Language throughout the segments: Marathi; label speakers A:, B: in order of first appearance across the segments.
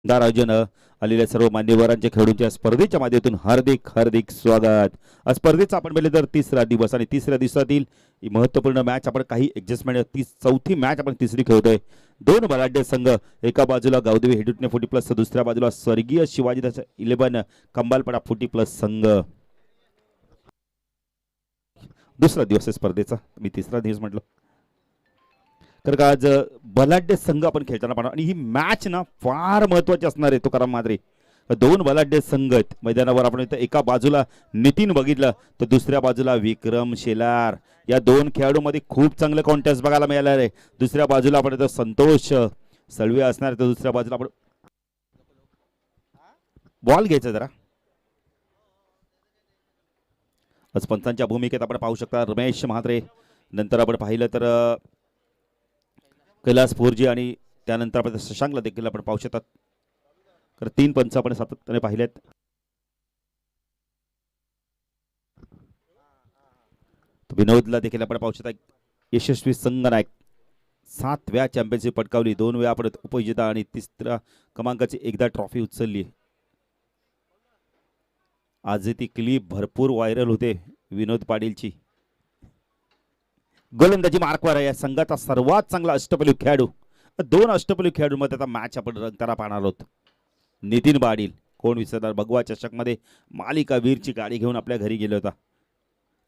A: आयोजन आलेल्या सर्व मान्यवरांच्या खेळाडूंच्या स्पर्धेच्या माध्यमातून हार्दिक हार्दिक स्वागत. आज स्पर्धेचा आपण पाहिले तर तिसरा दिवस आणि तिसऱ्या दिवसातील महत्त्वपूर्ण मॅच आपण काही ॲडजस्टमेंट चौथी मॅच आपण तिसरी खेळतोय. दोन बलाढ्य संघ, एका बाजूला गावदेवी हेडुटणे 40 प्लस, दुसऱ्या बाजूला स्वर्गीय शिवाजीदास 11 कंबालपडा 40 प्लस संघ. दुसरा दिवस आहे स्पर्धेचा, मी तिसरा दिवस म्हटलं तर का आज बलाढ्य संघ आपण खेळताना पाहणार आणि ही मॅच ना फार महत्वाची असणार आहे. तुकाराम मात्रे दोन बलाढ्य संघ आहेत मैदानावर. आपण इथं एका बाजूला नितीन बघितलं तर दुसऱ्या बाजूला विक्रम शेलार. या दोन खेळाडूंमध्ये खूप चांगलं कॉन्टेस्ट बघायला मिळालं आहे. दुसऱ्या बाजूला आपण इथं संतोष सळवे असणार तर दुसऱ्या बाजूला आपण बॉल घ्यायचा जरा. आज पंचांच्या भूमिकेत आपण पाहू शकता रमेश म्हात्रे, नंतर आपण पाहिलं तर कैलास फोरजी आणि त्यानंतर आपण शशांकला देखील आपण पाहू शकतात. तर तीन पंच आपण सातत्याने पाहिलेत. विनोदला देखील आपण पाहू शकता यशस्वी संघनायक 7व्या चॅम्पियनशिप पटकावली, 2 वेळा आपण उपविजेता आणि तिसऱ्या क्रमांकाची एकदा ट्रॉफी उचलली. आज ती क्लिप भरपूर व्हायरल होते विनोद पाटीलची. गोलंदाजी मार्कवर आहे या संघाचा सर्वात चांगला अष्टपैलू खेळाडू. दोन अष्टपैलू खेळाडूंमध्ये आता मॅच आपण रंगताना पाहणार आहोत. नितीन पाटील कोण विसरणार, भगवा चषकमध्ये मालिका वीरची गाडी घेऊन आपल्या घरी गेले होता.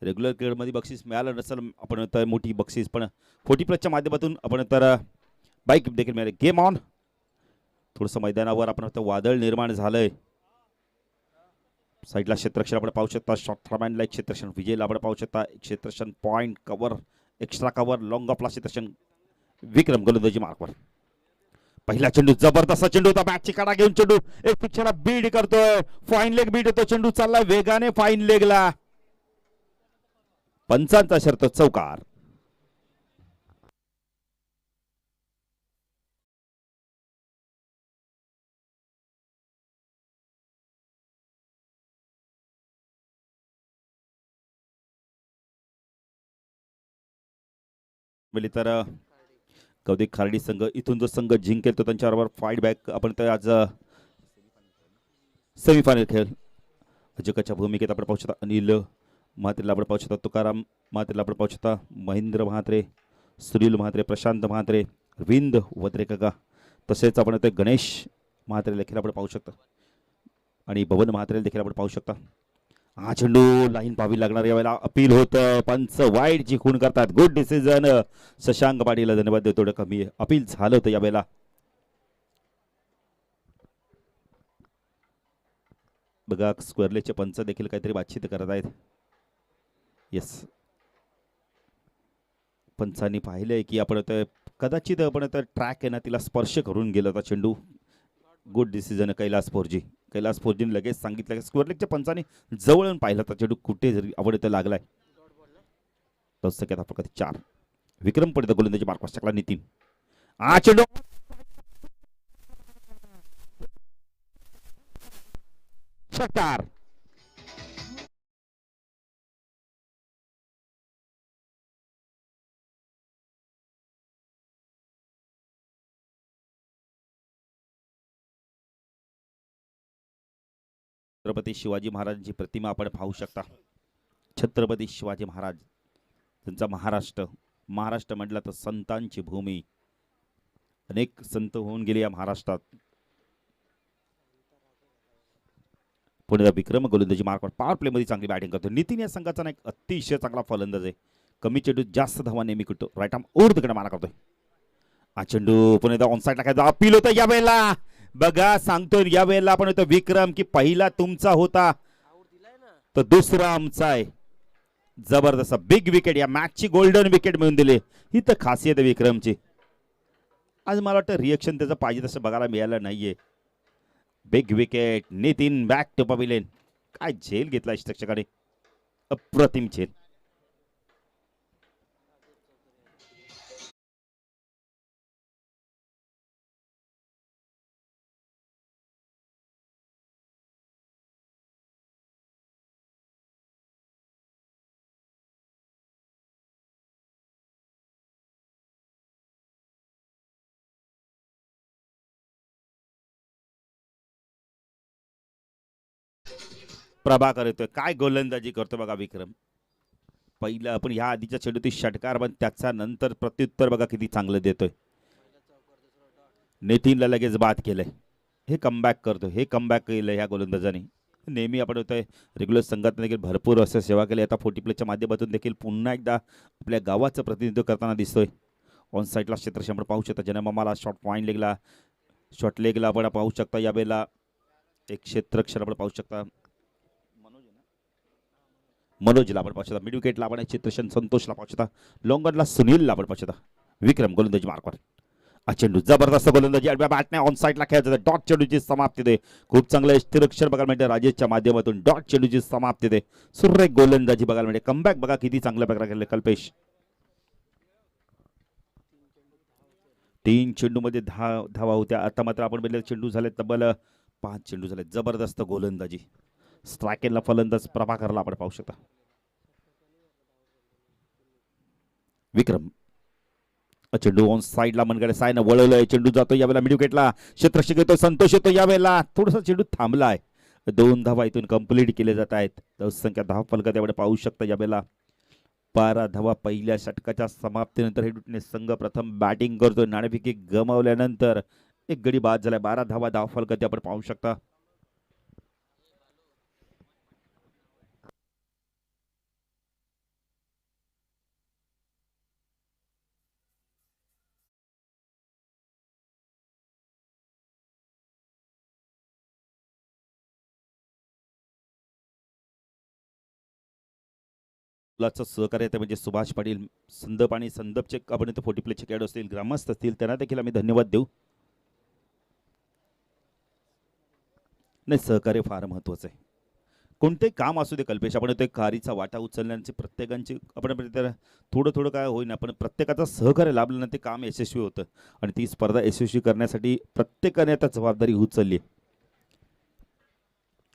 A: रेग्युलर क्रिकेटमध्ये बक्षीस मिळालं नसेल आपण तर मोठी बक्षीस, पण 40 प्लसच्या माध्यमातून आपण तर बाईक देखील मिळाले. Game on. थोडंसं मैदानावर आपण वादळ निर्माण झालंय. साईडला क्षेत्ररक्षण आपण पाहू शकता, शॉर्ट थ्रोमॅनला एक क्षेत्ररक्षण, विजयला आपण पाहू शकता एक क्षेत्ररक्षण, point cover, extra cover, long ऑफला क्षेत्ररक्षण विक्रम गोलंदाजी मार्कवर. पहिला चेंडू जबरदस्त चेंडू होता, बॅटची काढा घेऊन चेंडू एक पिक्चरला बीड करतोय, फाईन लेग बीड येतो, चेंडू चालला वेगाने फाईन लेगला. पंचांचा शर्त चौकार. तर गौदी खार्डी संघ इथून जो संघ जिंकेल तो त्यांच्याबरोबर फाईट बॅक आपण तर आज सेमीफायनल खेळ. अजकाच्या भूमिकेत आपण पाहू शकता अनिल म्हात्रेला आपण पाहू शकता, तुकाराम म्हात्रेला आपण पाहू शकता, महेंद्र म्हात्रे, सुनील म्हात्रे, प्रशांत म्हात्रे, अरविंद वद्रेकाका, तसेच आपण ते गणेश म्हात्रे देखील आपण पाहू शकता आणि भवन म्हात्रे देखील आपण पाहू शकता. हा चेंडू लाईन पाहावी लागणार, यावेळेला अपील होतं, पंच वाईडची खूण करतात. गुड डिसिजन शशांक पाटीलला धन्यवाद देतो. थोडं कमी अपील झालं होतं यावेळेला. बघा स्क्वेअरलेचे पंच देखील काहीतरी बातचीत करत आहेत. येस, पंचांनी पाहिलंय की आपण कदाचित आपण ट्रॅक आहे ना तिला स्पर्श करून गेला होता चेंडू. Good decision Kailas Forji. कैलास फोरजीने लगेच सांगितलं की स्क्वेअरलेगच्या पंचांनी जवळून पाहिला होता चेंडू कुठे जरी आवडत लागलाय. फक्त 4. विक्रम पडत गोलंदाजी मार्कवर टाकला नितीन. हा चेंडू षटकार. छत्रपती शिवाजी महाराजांची प्रतिमा आपण पाहू शकता. छत्रपती शिवाजी महाराज त्यांचा महाराष्ट्र, महाराष्ट्र म्हटलं तर संतांची भूमी. अनेक संत होऊन गेले या महाराष्ट्रात. पुढे विक्रम गोलंदाजी मार्कवर पॉवर प्ले मध्ये चांगली बॅटिंग करतो. नितीन या संघाचा एक अतिशय चांगला फलंदाज आहे. कमी चेंडू जास्त धावा नेहमी करतो. राईट आर्म ओव्हर तिकडे मारा करतोय. हा चेंडू पुन्हा ऑन साईड टाकायचा, अपील होतं या वेळेला. बघा सांगतो या वेळेला आपण होतो विक्रम की पहिला तुमचा होता तर दुसरा आमचा आहे. जबरदस्त बिग विकेट, या मॅचची गोल्डन विकेट मिळून दिली. ही तर खासियत आहे विक्रमची. आज मला वाटतं रिएक्शन त्याचं पाहिजे तसं बघायला मिळालं नाहीये. Big wicket, Nitin back to pavilion. काय झेल घेतला शिक्षकाने, अप्रतिम झेल. प्रभाकर येतोय. काय गोलंदाजी करतो बघा विक्रम. पहिला आपण ह्या आधीच्या चेंडूतील षटकार, पण त्याच्या नंतर प्रत्युत्तर बघा किती चांगलं देतोय. नितीनला लगेच बाद केलंय. हे कमबॅक करतो, हे कमबॅक केलं ह्या गोलंदाजाने. नेहमी आपण होतोय रेग्युलर संघात देखील भरपूर असं सेवा केली. आता 40 प्लेच्या माध्यमातून देखील पुन्हा एकदा आपल्या गावाचं प्रतिनिधित्व करताना दिसतोय. ऑन साईडला क्षेत्रक्षण आपण पाहू शकता. जनमामाला शॉर्ट पॉईंट लेगला, शॉर्ट लेगला आपण पाहू शकता. यावेळेला एक क्षेत्रक्षण आपण पाहू शकता. मनोजला आपण पाहू शकता. मिड विकेटला आपण चित्रशन संतोषला पाहू शकता. लॉंगरला सुनीलला आपण पाहू शकता. विक्रम गोलंदाजी मार्कवर. चेंडू जबरदस्त गोलंदाजी आडव्या बॅटने ऑन साईडला खेळत डॉट चेंडूची समाप्ती दे. खूप चांगलं क्षेत्रक्षण बघायला मिळते राजेशच्या माध्यमातून. डॉट चेंडूची समाप्ती दे. सुरेख गोलंदाजी बघायला मिळते. कमबॅक बघा किती चांगल्या प्रकारे केलं कल्पेश. 3 चेंडूमध्ये धावा होत्या. आता मात्र आपण बघितलं चेंडू झाले तब्बल 5 चेंडू झाले. जबरदस्त गोलंदाजी. स्ट्रायकेला फलंदाज प्रभाकरला आपण पाहू शकता. विक्रम चेंडू ऑन साईडला मनगडे सायनं वळवलंय. चेंडू जातो यावेळेला मिड विकेटला. क्षेत्रक्षक येतो. संतोष येतो. यावेळेला थोडासा चेंडू थांबलाय. 2 धावा इथून कंप्लीट केले जात आहेत. संख्या 10 फलकात यावेळेला पाहू शकता. यावेळेला 12 धावा पहिल्या षटकाच्या समाप्तीनंतर हे संघ प्रथम बॅटिंग करतोय. नाणेफेकी गमावल्यानंतर एक गडी बाद झालाय. 12 धावा 10 फलकात आपण पाहू शकता. सहकार्य म्हणजे सुभाष पाटील संदप आणि संदपचे आपण इथे 40 प्लेचे खेळाडू असतील, ग्रामस्थ असतील, त्यांना देखील आम्ही धन्यवाद देऊ. नाही, सहकार्य फार महत्वाचं आहे. कोणतेही काम असू दे कल्पेश, आपण ते कारीचा वाटा उचलण्याची प्रत्येकांची आपण थोडं थोडं काय होईना पण प्रत्येकाचा सहकार्य लाभलं ना ते काम यशस्वी होतं. आणि ती स्पर्धा यशस्वी करण्यासाठी प्रत्येकाने आता जबाबदारी उचलली.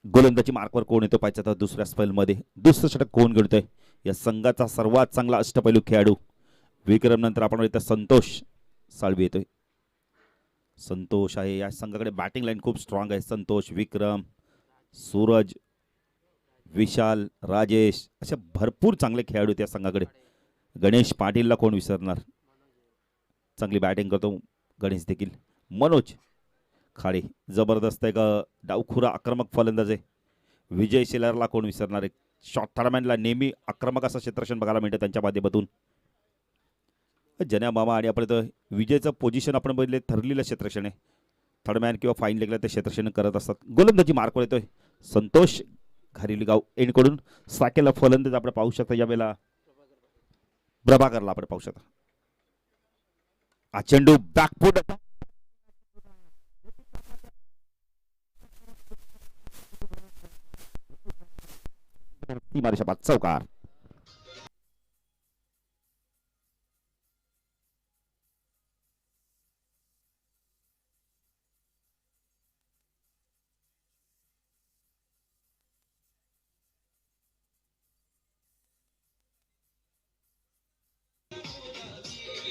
A: गोलंदाजी मार्कवर कोण येतो पाहिजे आता दुसऱ्या स्पेलमध्ये. दुसरं षटक कोण घेतोय? या संघाचा सर्वात चांगला अष्टपैलू खेळाडू विक्रम नंतर आपण इथं संतोष साळवी येतोय. संतोष आहे. या संघाकडे बॅटिंग लाईन खूप स्ट्रॉंग आहे. संतोष, विक्रम, सूरज, विशाल, राजेश असे भरपूर चांगले खेळाडू त्या संघाकडे. गणेश पाटीलला कोण विसरणार. चांगली बॅटिंग करतो गणेश देखील. मनोज खाडे जबरदस्त आहे का डावखुरा आक्रमक फलंदाज आहे. विजय शेलारला कोण विसरणार आहे. शॉर्ट थर्डमॅनला नेहमी आक्रमक असं क्षेत्रक्षण बघायला मिळतं त्यांच्या माध्यमातून. जन्या मामा आणि आपण विजयचं पोझिशन आपण बघितले ठरलेलं क्षेत्रक्षण आहे. थर्डमॅन किंवा फाईन लेगला ते क्षेत्रक्षण करत असतात. गोलंदाजी मार्कवर येतोय संतोष घारीलगाव एंडकडून. साकेला फलंदाज आपण पाहू शकता. यावेळेला प्रभाकरला आपण पाहू शकता. हा चेंडू बॅकफूट चौकार.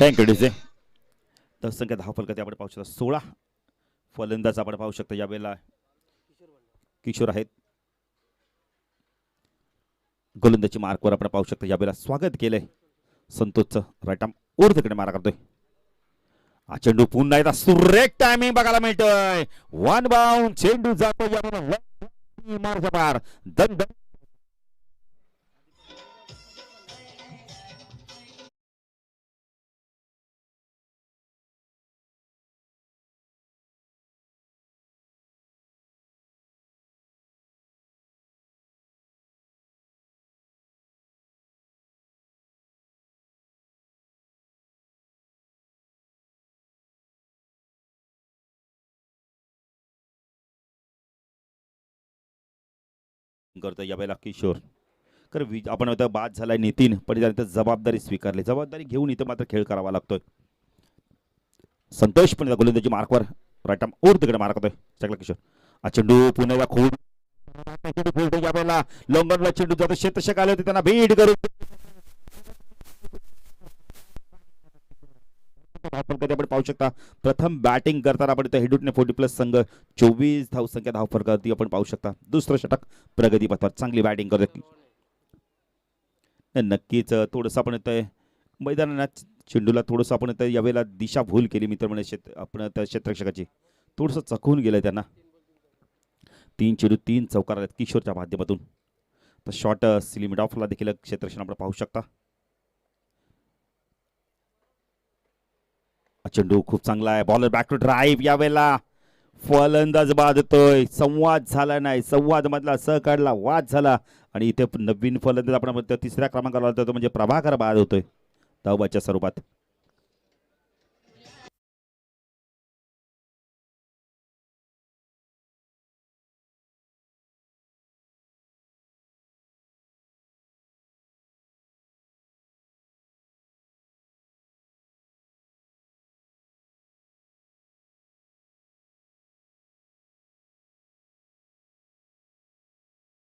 A: Thank you DJ. तर संख्या 10 फलकात आपण पाहू शकता. 16 फलंदाज आपण पाहू शकता. यावेळेला किशोर आहेत. गोलंदाजी मार्कवर आपण पाहू शकता. यावेळेला स्वागत केलंय संतोषचं. राईट आर्म ऊर्ध्वकडे मारा करतोय. हा चेंडू पुन्हा एकदा सुरेख टायमिंग बघायला मिळतोय. वन बाउंड चेंडू जातो यावेळेला मार्ग पार. दंड करतो यावेळेला किशोर. कारण आपण आता बाद झालाय नितीन, पण त्यानंतर जबाबदारी स्वीकारली. जबाबदारी घेऊन इथं मात्र खेळ करावा लागतोय. संतोष पण गोलंदाजी मार्कवर राईट आर्म ऊर्ध्वकडे मारा करतोय. चकला किशोर. हा चेंडू पुन्हा खूप यावेळेला लॉंगरला चेंडू जातो. क्षेत्रक्षक आले होते त्यांना बीट करून धावफलक आपण पाहू शकता. प्रथम बॅटिंग करताना आपण इथे हेडूटने 40+ संघ 24 धावसंख्या धावफलकावरती आपण पाहू शकता. दुसरं षटक प्रगतीपथावर चांगली बॅटिंग करत नक्कीच थोडंसं आपण इथे मैदानात चेंडूला थोडंसं आपण इथे यावेळेला दिशा भूल केली मित्र म्हणजे आपण त्या क्षेत्ररक्षकाची थोडंसं चकवून गेलंय त्यांना. 3 चेंडू 3 चौकार आलेत किशोरच्या माध्यमातून. तर शॉट लिमिट ऑफला देखील क्षेत्ररक्षण आपण पाहू शकता. चेंडू खूप चांगला आहे. Bowler back to drive. यावेळेला फलंदाज बाधतोय. संवाद झाला नाही. संवाद मधला सहकाडला वाद झाला आणि इथे नवीन फलंदाज आपण तिसऱ्या क्रमांकाला होतो म्हणजे प्रभाकर बाद होतोय धावबाच्या स्वरूपात.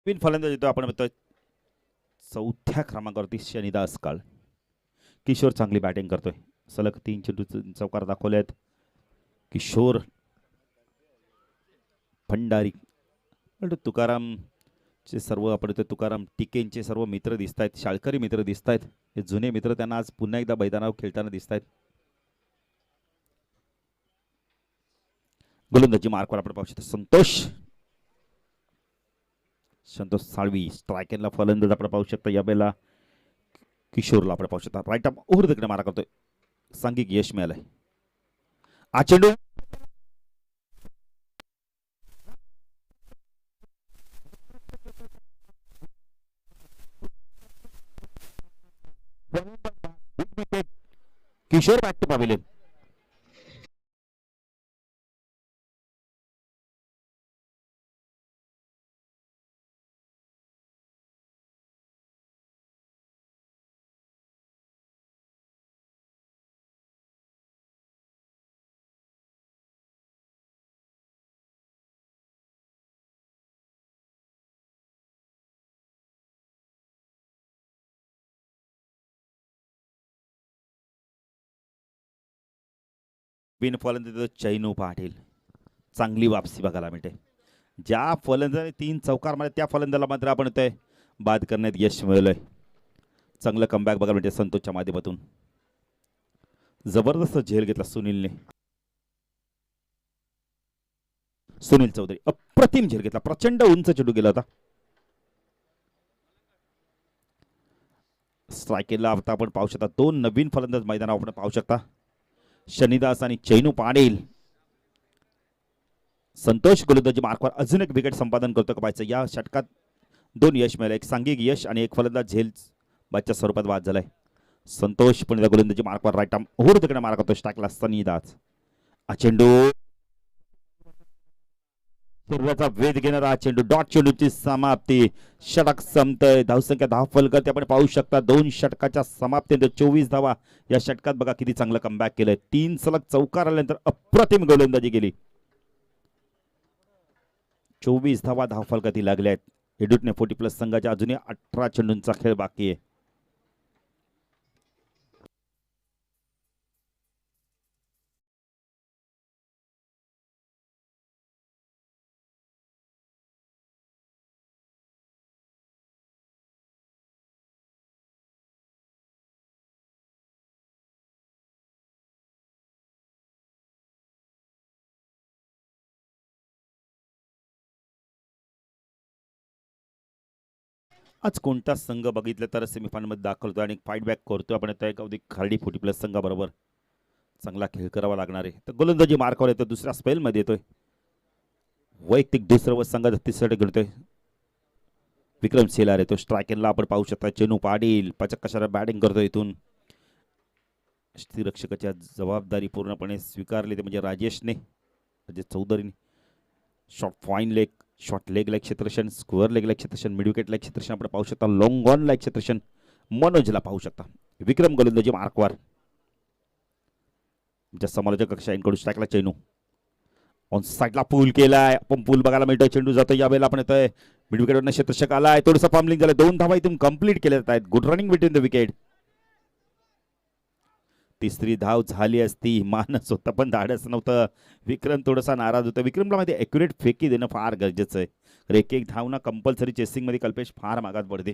A: नवीन फलंदाज येतो आपण म्हणतोय चौथ्या क्रमांकावरती शनिदास काळ. किशोर चांगली बॅटिंग करतोय. सलग 3 चेंडू चौकार दाखवलेत. किशोर भंडारी तुकारामचे सर्व आपण इथे तुकाराम टिकेंचे सर्व मित्र दिसत आहेत. शाळकरी मित्र दिसत आहेत. हे जुने मित्र त्यांना आज पुन्हा एकदा मैदानावर खेळताना दिसत आहेत. गोलंदाजी मार्कवर आपण पाहू शकतो संतोष साळवी. स्ट्रायकरला फलंदाज आपण पाहू शकता. यावेळेला किशोरला आपण पाहू शकता. राईट आर्म ओव्हर तिकडे मारा करतोय. सांघिक यश मिळालंय. हा चेंडू किशोर बॅक टू पॅव्हिलियन. बिन फलंदाज चैनू पाटील. चांगली वापसी बघायला मिळते. ज्या फलंदाजाने 3 चौकार मारले त्या फलंदाला मात्र आपण ते बाद करण्यात यश मिळवलंय. चांगलं कमबॅक बघायला मिळते संतोषच्या माध्यमातून. जबरदस्त झेल घेतला सुनीलने. सुनील चौधरी अप्रतिम झेल घेतला. प्रचंड उंच चेंडू गेला होता. स्ट्रायकरला आता आपण पाहू शकता 2 नवीन फलंदाज मैदानावर आपण पाहू शकता. शनिदास आणि चैनू पाटील. संतोष गोलंदाजी मार्कवर अजून एक विकेट संपादन करतो का पाहायचं. या षटकात 2 यश मिळाले. एक सांघिक यश आणि एक फलंदाज झेल बादच्या स्वरूपात बाद झालाय. संतोष पण गोलंदाजी मार्कवर राईट आर्म ओव्हर तिकडे मारा करतो. टाकला सनीदास. हा चेंडू शरीराचा वेध घेणारा चेंडू. डॉट चेंडूची समाप्ती. षटक संपतय. धावसंख्या धावफलक आपण पाहू शकता. 2 षटकाच्या समाप्तीनंतर 24 धावा. या षटकात बघा किती चांगलं कमबॅक केलंय. 3 सलग चौकार आल्यानंतर अप्रतिम गोलंदाजी केली. 24 धावा धावफलकाती लागल्या आहेत. हेडूटने 40+ संघाच्या अजूनही 18 चेंडूंचा खेळ बाकी आहे. आज कोणता संघ बघितलं तर सेमीफायनलमध्ये दाखल आणि फाईट बॅक करतो आपण. आता एक अवधी खार्डी 40+ संघाबरोबर चांगला खेळ करावा लागणार आहे. तर गोलंदाजी मार्कावर येतो. दुसऱ्या स्पेलमध्ये येतोय. वैयक्तिक दुसरं संघाचा तिसरा घेतोय विक्रम सेलार येतो. स्ट्रायकरला आपण पाहू शकता चेनू पाटील. पचक कशाला बॅटिंग करतो. इथून रक्षकाच्या जबाबदारी पूर्णपणे स्वीकारली ते म्हणजे राजेशने राजेश चौधरीने. Short fine leg, short leg like क्षेत्ररक्षण, स्क्वेअर लेग लाईक क्षेत्ररक्षण, मिड विकेट लाईक क्षेत्ररक्षण आपण पाहू शकता. लॉंग ऑन लाईक क्षेत्ररक्षण मनोजला पाहू शकता. विक्रम गोलंदाजी मार्कवर. ज्या समालोचक कक्षांकडून स्ट्राईकला चेनू ऑन साईडला पूल केलाय. आपण पूल बघायला मिळतोय. चेंडू जातो. यावेळेला आपण येतोय मिड विकेटवरनं क्षेत्ररक्षक आलाय. थोडंसं फॉर्मलिंग झालं. 2 धावा इथून कंप्लीट केल्या जात आहेत. Good running between the wicket. तिसरी धाव झाली असती. मानस होता पण धाडस नव्हतं. विक्रम थोडासा नाराज होता. विक्रमला माहिती आहे ॲक्युरेट फेकी देणं फार गरजेचं आहे. तर एक एक धाव ना कंपल्सरी चेसिंगमध्ये कल्पेश फार मागात पडते.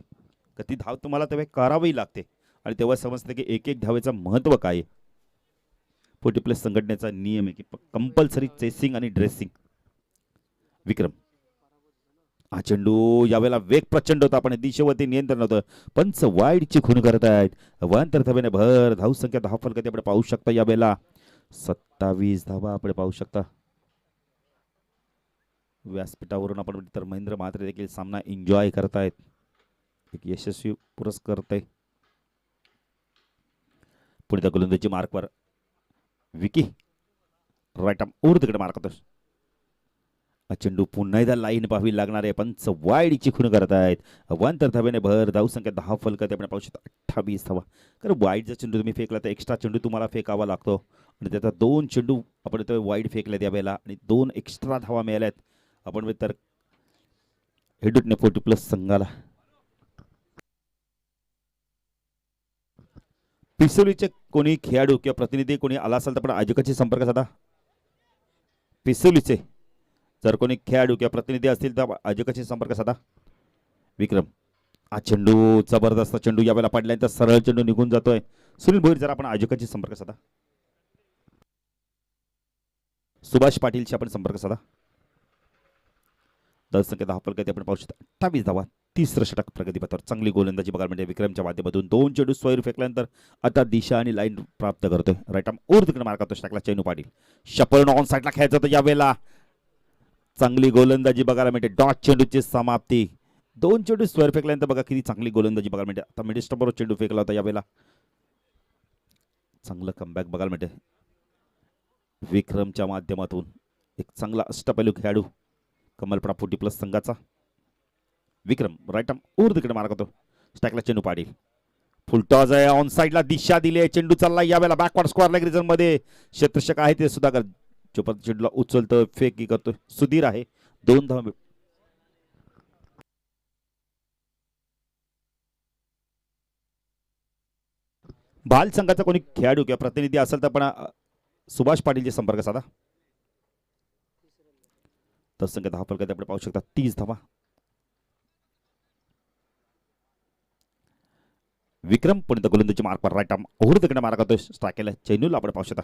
A: तर ती धाव तुम्हाला तेव्हा करावी लागते आणि तेव्हा समजतं की एक एक धावेचं महत्त्व काय आहे. 40+ संघटनेचा नियम आहे की कंपल्सरी चेसिंग आणि ड्रेसिंग. विक्रम हा चेंडू यावेळेला वेग प्रचंड होता पण दिशेवरती नियंत्रण होतं. पंच वाईडची खून करत आहेत. अवांतर धावेने भर धावसंख्या 10 फलकात आपण पाहू शकता. यावेळेला 27 धावा आपण पाहू शकता. व्यासपीठावरून आपण तर महेंद्र म्हात्रे देखील सामना एन्जॉय करतायत. एक यशस्वी पुरस्कार करते. पुढे गोलंदाजी मार्कवर विकी राईट आर्म ओर तिकडे मार्क होतो. चेंडू पुन्हा एकदा लाईन पाहावी लागणार आहे. पंच वाईडची खून करत आहेत. अवांतर धावेने भर धावसंख्या 10 फलकात आपण पाहू शकता. 28 धावा. कारण वाईड जर चेंडू तुम्ही फेकला तर एक्स्ट्रा चेंडू तुम्हाला फेकावा लागतो आणि त्याचा 2 चेंडू आपण ते वाईड फेकले त्यावेळेला आणि 2 एक्स्ट्रा धावा मिळाल्यात. आपण तर हेडूटने 40+ संघाला. पिसोलीचे कोणी खेळाडू किंवा प्रतिनिधी कोणी आला असेल तर आपण आयोजकाशी संपर्क साधा. पिसोलीचे जर कोणी खेळाडू किंवा प्रतिनिधी असतील तर आयोजकाशी संपर्क साधा. विक्रम हा चेंडू जबरदस्त चेंडू यावेळेला पडल्यानंतर सरळ चेंडू निघून जातोय. सुनील भोईर जर आपण आयोजकाशी संपर्क साधा. सुभाष पाटीलशी आपण संपर्क साधा. संख्या 10 फलकात आपण पाहू शकता. 28 धावा. तिसरं षटक प्रगतीपथावर. चांगली गोलंदाजी बघायला मिळते विक्रमच्या माध्यमातून. 2 चेंडू स्वैर फेकल्यानंतर आता दिशा आणि लाईन प्राप्त करतोय. राईट आर्म ओर तिकडे मार्क करतो षटकला चैनू पाटील. शपर्ण ऑन साईडला खेळायचं होतं यावेळेला. चांगली गोलंदाजी बघायला मिळते. डॉट चेंडूची समाप्ती. 2 चेंडू स्वैर फेकल्यानंतर बघा किती चांगली गोलंदाजी बघायला मिळते. आता मिड स्टंपवर चेंडू फेकला होता यावेळेला. चांगलं कमबॅक बघायला मिळते विक्रमच्या माध्यमातून. एक चांगला अष्टपैलू खेळाडू कमलपडा 40+ संघाचा. विक्रम राईट आर्म ओर तिकडे मार्क होतो. स्टॅकला चेंडू पाटील. फुलटॉज आहे. ऑन साईडला दिशा दिली आहे. चेंडू चालला यावेळेला बॅकवर्ड स्क्वेअर लेग रिजन मध्ये. क्षेत्ररक्षक आहे ते सुधाकर चोपत चेंडूला उचलतो फेकी करतो. सुधीर आहे. 2 धावा. बाल संघाचा कोणी खेळाडू किंवा प्रतिनिधी असेल तर पण सुभाष पाटीलचे संपर्क साधा. संख्या 10 फलकात आपण पाहू शकता. 30 धावा. विक्रम पण गोलंदाजी मार्कवर राईट आर्म ओर तिकडे मार्क करतोय. स्ट्रायकेला चेंडूला आपण पाहू शकता.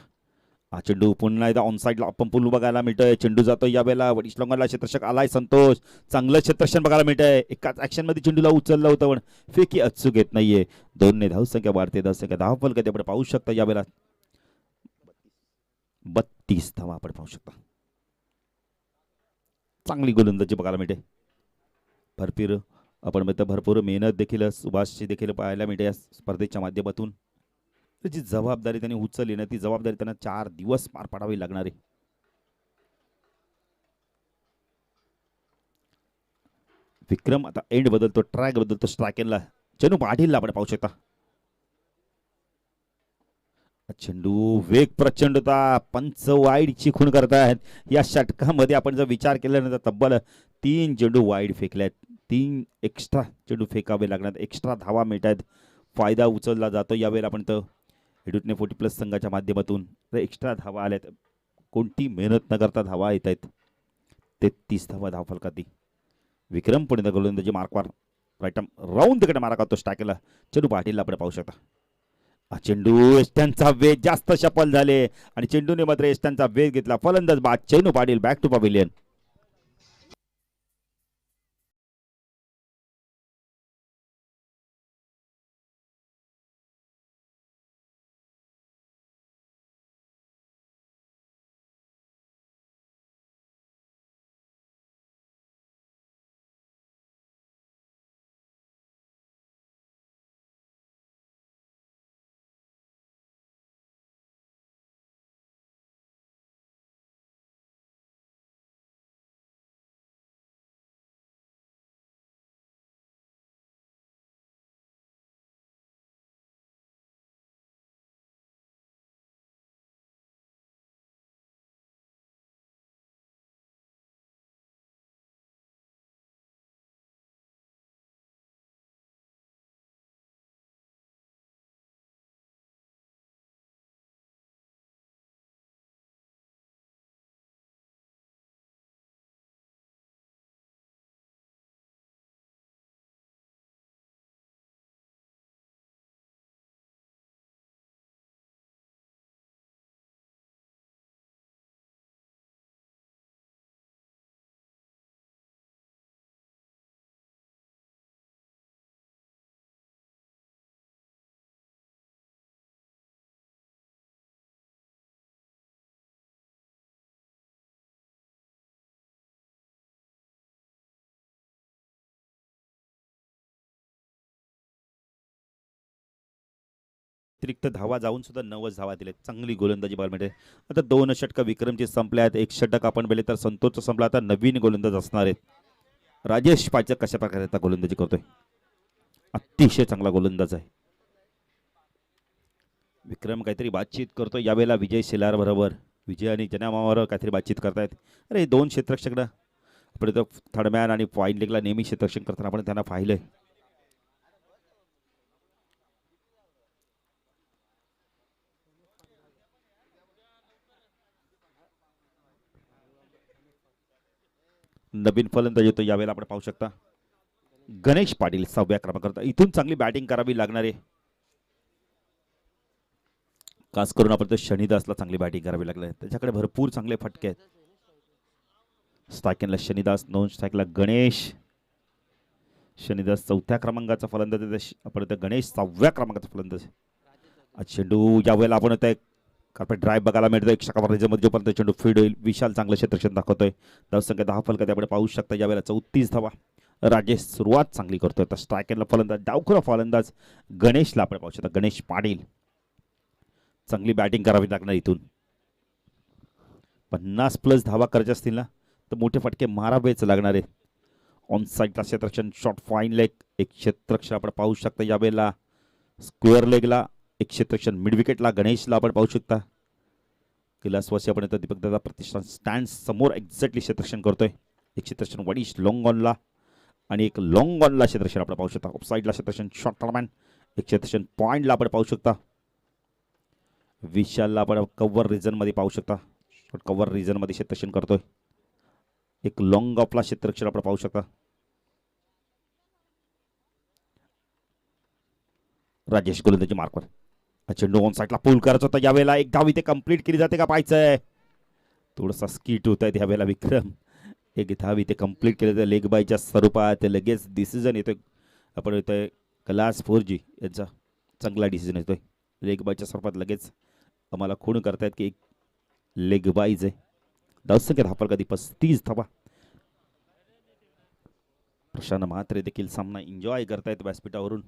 A: हा चेंडू पुन्हा एकदा ऑन साईडला पंपूल बघायला मिळतोय. चेंडू जातो यावेळेला वडिशलोंगरला क्षेत्ररक्षक आलाय संतोष. चांगलं क्षेत्ररक्षण बघायला मिळतंय. एकाच ऍक्शन मध्ये चेंडूला उचललं होतं पण फेकी अचूक येत नाहीये. 2 ने धावसंख्या वाढते. धावसंख्या 10 फलकात आपण पाहू शकता. यावेळेला 32 धावा आपण पाहू शकता. चांगली गोलंदाजी बघायला मिळते. भरपूर मेहनत देखील सुभाषची देखील पाहायला मिळते या स्पर्धेच्या माध्यमातून. जी जबाबदारी त्यांनी उचलली ना ती जबाबदारी त्यांना 4 दिवस पार पाडावी लागणार आहे. विक्रम आता एंड बदलतो. ट्रॅक बदलतो. स्ट्रायकेला चेंडू पाटीलला आपण पाहू शकता. चेंडू वेग प्रचंड होता. पंच वाईडची खून करतायत. या षटकामध्ये आपण जर विचार केला ना तर तब्बल 3 चेंडू वाईड फेकल्यात. 3 एक्स्ट्रा चेंडू फेकावे लागणार. एक्स्ट्रा धावा मिळत आहेत. फायदा उचलला जातो यावेळेला. आपण तर हेडूटने 40+ संघाच्या माध्यमातून एक्स्ट्रा धावा आल्यात. कोणती मेहनत न करता धावा येत आहेत. 33 धावा धाव फलकाती. विक्रम पुणे गोलंदाजी मार्कवर राईट आर्म राऊंड तिकडे मारा करतो. स्टॅकेला चेंडू पाटीलला आपण पाहू शकता. चेंडू एस्टनचा वेग जास्त सफल झाले आणि चेंडूने मात्र एस्टनचा वेग घेतला. फलंदाज बाद चेंडू पाटील बॅक टू पवेलियन. अतिरिक्त धावा जाऊन सुद्धा 9 धावा दिले. चांगली गोलंदाजी बघायला मिळते. आता 2 षटकं विक्रमची संपल्या आहेत. 1 षटक आपण बेले तर संतोषचं संपला. आता नवीन गोलंदाज असणार आहेत. राजेश पाचक कशा प्रकारे आता गोलंदाजी करतोय. अतिशय चांगला गोलंदाज आहे. विक्रम काहीतरी बातचीत करतोय यावेळेला विजय शेलार बरोबर. विजय आणि जनामावर काहीतरी बातचीत करतायत. अरे 2 क्षेत्ररक्षक आपण इथं थर्डमॅन आणि फाईन लेगला नेहमी क्षेत्ररक्षण करताना आपण त्यांना पाहिलंय. नवीन फलंदाज येतो यावेळेला आपण पाहू शकता. गणेश पाटील 6व्या क्रमांकावर. इथून चांगली बॅटिंग करावी लागणार आहे. खास करून आपण शनिदासला चांगली बॅटिंग करावी लागली. त्याच्याकडे भरपूर चांगले फटके आहेत. स्ट्रायकरला शनिदास, नॉन स्ट्रायकला गणेश. शनिदास 4थ्या क्रमांकाचा फलंदाज. आपण गणेश 6व्या क्रमांकाचा फलंदाज. चेंडू यावेळेला आपण कार्पेट ड्राईव्ह बघायला मिळतो. एक मध्ये जोपर्यंत चेंडू फीड होईल. विशाल चांगलं क्षेत्ररक्षण दाखवतोय. धावसंख्या 10 फलकात आपण पाहू शकता. यावेळेला 34 धावा. राजेश सुरुवात चांगली करतोय. तर स्ट्रायकरला फलंदाज, डावखुरा फलंदाज गणेशला आपण पाहू शकता. गणेश पाटील चांगली बॅटिंग करावी लागणार. इथून 50+ धावा करायच्या असतील ना तर मोठे फटके मारावेच लागणार आहेत. ऑन साईडला क्षेत्ररक्षण, शॉर्ट फाईन लेग. एक क्षेत्ररक्षण आपण पाहू शकता. यावेळेला स्क्वेअर लेगला एक क्षेत्ररक्षण. मिड विकेटला गणेशला आपण पाहू शकता. कैलासवासी आपण दीपक दादा प्रतिष्ठान स्टँड समोर एक्झॅक्टली क्षेत्ररक्षण करतोय. एक क्षेत्ररक्षण वडिश लॉंग ऑनला आणि एक लॉंग ऑनला क्षेत्ररक्षण आपण पाहू शकता. ऑफ साईडला क्षेत्ररक्षण, शॉर्ट टर्मॅन. एक क्षेत्ररक्षण पॉईंटला आपण पाहू शकता. विशालला आपण कव्हर रिजनमध्ये पाहू शकता. कव्हर रिजनमध्ये क्षेत्ररक्षण करतोय. एक लॉंग ऑफला क्षेत्ररक्षण आपण पाहू शकता. राजेश गोलंदाजी मार्कवर. चेंडू ऑन साईडला पूल करायचा होता. यावेळेला एक धाव इथे कंप्लीट केली जाते का पाहायचंय. थोडासा स्कीट होत आहे यावेळेला. विक्रम एक धाव इथे कंप्लीट केलं तर लेग बायच्या स्वरूपात लगेच डिसिजन येतोय. आपण येतोय कैलास 4G यांचा चांगला डिसिजन येतोय. लेग बायच्या स्वरूपात लगेच आम्हाला खूण करतायत की एक लेग बाईज आहे. धावसंख्या 10 फलकात 35 धावा. प्रशांत म्हात्रे देखील सामना एन्जॉय करतायत व्यासपीठावरून.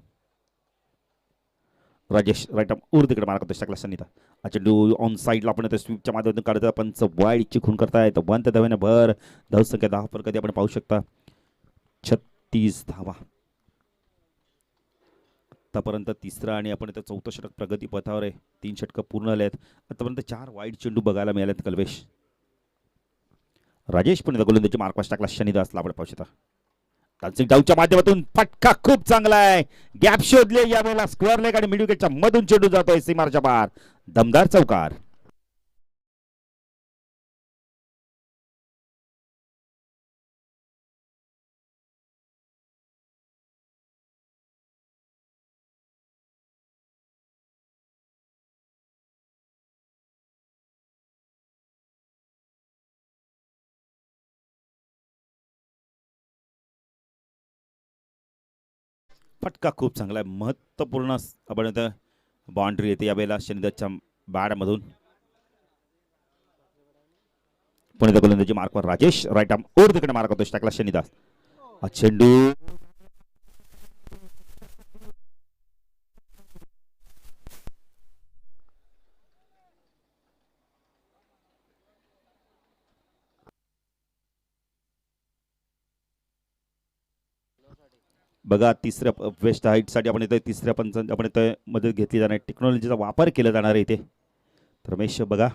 A: राजेश राईट आर्म तिकडे मारा करतो. शकला सनिता. चेंडू ऑन साईडला आपण स्वीपच्या माध्यमातून काढतो. पंच वाईडची खून करतायत. 1 धावेने भर. धावसंख्या 10 फलकात आपण पाहू शकता. 36 धावा. आतापर्यंत तिसरा आणि आपण 4थं षटक प्रगती पथावर आहे. 3 षटकं पूर्ण झाले आहेत. आतापर्यंत 4 वाईड चेंडू बघायला मिळालेत. कल्वेश राजेश पण गोलंदाजी मार्कवास टाकला. शनिदासला आपण पाहू शकता. डाऊच्या माध्यमातून फटका खूप चांगला आहे. गॅप शोधले यावेळेला. स्क्वेअर लेग आणि मिड विकेटच्या मधून चेंडू जातोय सीमारच्या पार. दमदार चौकार. फटका खूप चांगला आहे. महत्त्वपूर्ण आपण इथं बाउंड्री येते यावेळेला शनिदासच्या बॅटमधून. पुणे गोलंदाजी मार्कवर राजेश राईट आर्म तिकडे मार्क करतो. टाकला शनिदास. चेंडू बघा. तिसऱ्या वेस्ट हाईटसाठी आपण इथे तिसऱ्या पंच आपण इथे मदत घेतली जाणार. टेक्नॉलॉजीचा वापर केला जाणार आहे इथे. तर रमेश बघा.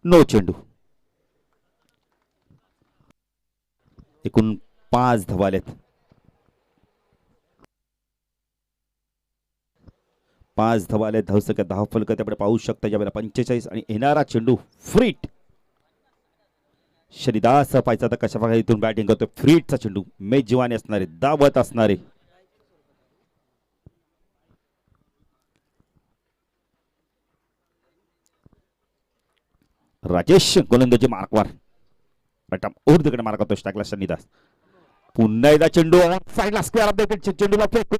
A: नो चेंडू. एकूण 5 धावा आलेत. 5 धावा आलेत. धावसंख्या 10 फलकात आपण पाहू शकता. यावेळेला 45 आणि येणारा चेंडू फ्रीट. शनिदास पाहायचा तर कशा प्रकारे इथून बॅटिंग करतो. फ्रीटचा चेंडू मेजवानी असणारे, दावत असणारे. राजेश गोलंदाजी मार्कवर तिकडे मार्क करतो. टाकला शनिदास. पुन्हा एकदा चेंडू साईडला स्क्वेअर ऑफ द विकेट. चेंडूला फेक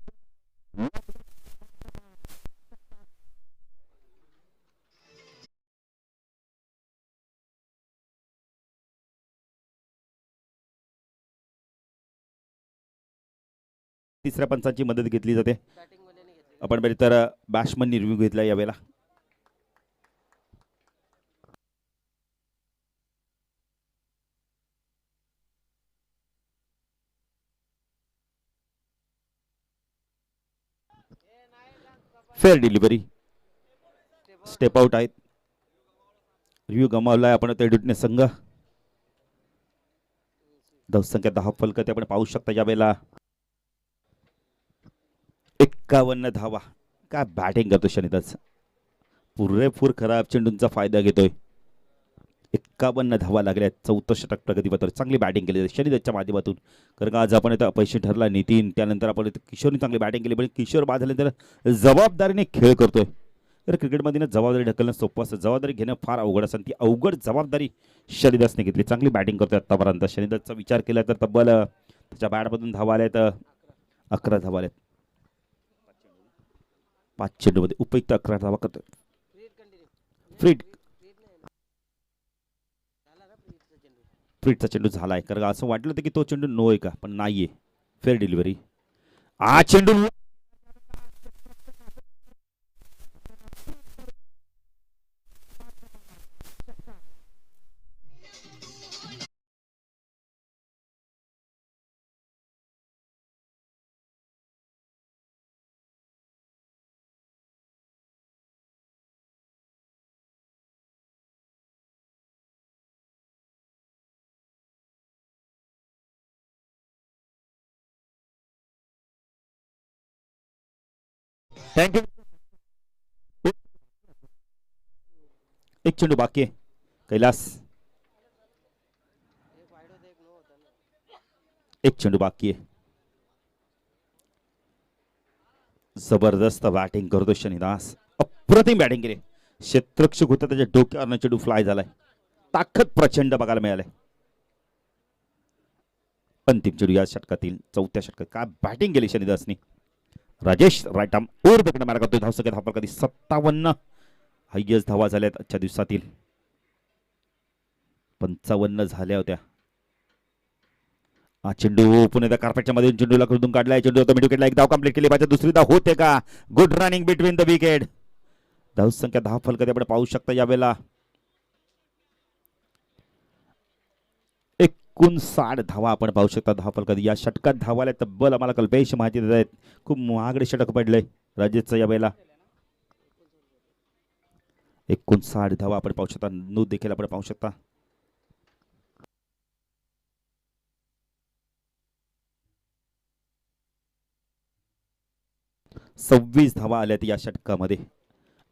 A: तिसऱ्या पंचांची मदत घेतली जाते. आपण बरे तर बॅट्समन रिव्ह्यू घेतला यावेळेला. फेअर डिलिव्हरी, स्टेप आउट आहेत. रिव्ह्यू गमावलाय आपण तेडुटने संघ. धावसंख्या 10 फलक आपण पाहू शकता यावेळेला. 51 धावा. काय बॅटिंग करतो शनिदास, पुरेपूर खराब चेंडूंचा फायदा घेतोय. 51 धावा लागल्या. 14 षटक प्रगतीपत्र. चांगली बॅटिंग केली शनिदासच्या माध्यमातून. कारण का आज आपण इथं अपयशी ठरला नितीन, त्यानंतर आपण इथं किशोरने चांगली बॅटिंग केली. पण किशोर बाद झाल्यानंतर जबाबदारीने खेळ करतोय. तर क्रिकेटमध्ये जबाबदारी ढकलणं सोपं असतं, जबाबदारी घेणं फार अवघड असतं. ती अवघड जबाबदारी शनिदासने घेतली. चांगली बॅटिंग करतोय आतापर्यंत. शनिदासचा विचार केला तर तब्बल त्याच्या बॅटमधून धावा आल्यात 11 धावा आल्यात. 5 चेंडूमध्ये उपयुक्त 11 धावा करतोय. फ्रीड फ्रीडचा चेंडू झालाय. कारण असं वाटलं होतं की तो चेंडू नो आहे का, पण नाहीये. Fair delivery. हा चेंडू थँक्यू. एक चेंडू बाकी आहे. कैलास, एक चेंडू बाकी आहे. जबरदस्त बॅटिंग करतो शनिदास. अप्रतिम बॅटिंग केली. क्षेत्ररक्षक होता त्याच्या डोक्यावर चेंडू फ्लाय झालाय. ताकद प्रचंड बघायला मिळालंय. अंतिम चेंडू या षटकातील 4थ्या षटकात. काय बॅटिंग केली शनिदासनी. राजेश राईट आर्म ओर बघणं मारा करतोय. धावसंख्या धावा कधी 57. हायस्ट धावा झाल्यात आजच्या दिवसातील. 55 झाल्या होत्या. हा चेंडू पुणे कार्पेटच्या मध्ये चेंडूला खोदून काढलाय. चेंडू आता विकेटला एक धाव कंप्लीट केली पाहिजे. दुसरी धाव होते का. Good running between the wicket. धावसंख्या 10 फलक आपण पाहू शकता यावेळेला. 59 धावा आपण पाहू शकता 10 फलकात. या षटकात धावाला तब्बल आम्हाला कल्पेश माहिती देत आहेत. खूप महागडे षटक पडले राजेशचं यावेळेला. 59 धावा आपण पाहू शकता. नूत देखील आपण पाहू शकता. सव्वीस धावा आल्यात या षटकामध्ये.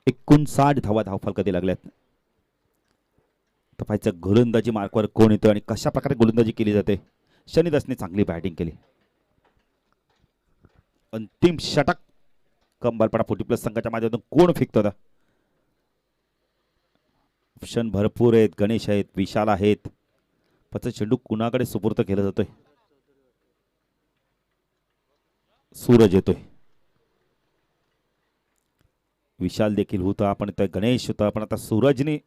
A: 59 धावा धावफलकात लागल्यात. तपायचं गोलंदाजी मार्कवर कोण येतो आणि कशा प्रकारे गोलंदाजी केली जाते. शनिदासने चांगली बॅटिंग केली. अंतिम षटक कंबालपडा 40+ संघाच्या माध्यमातून कोण फेकतो आता. ऑप्शन भरपूर आहेत. गणेश आहेत, विशाल आहेत. पण चेंडू कुणाकडे सुपूर्त केला जातोय. सूरज येतोय. विशाल देखील होता, आपण त्या गणेश होता, पण आता सूरजने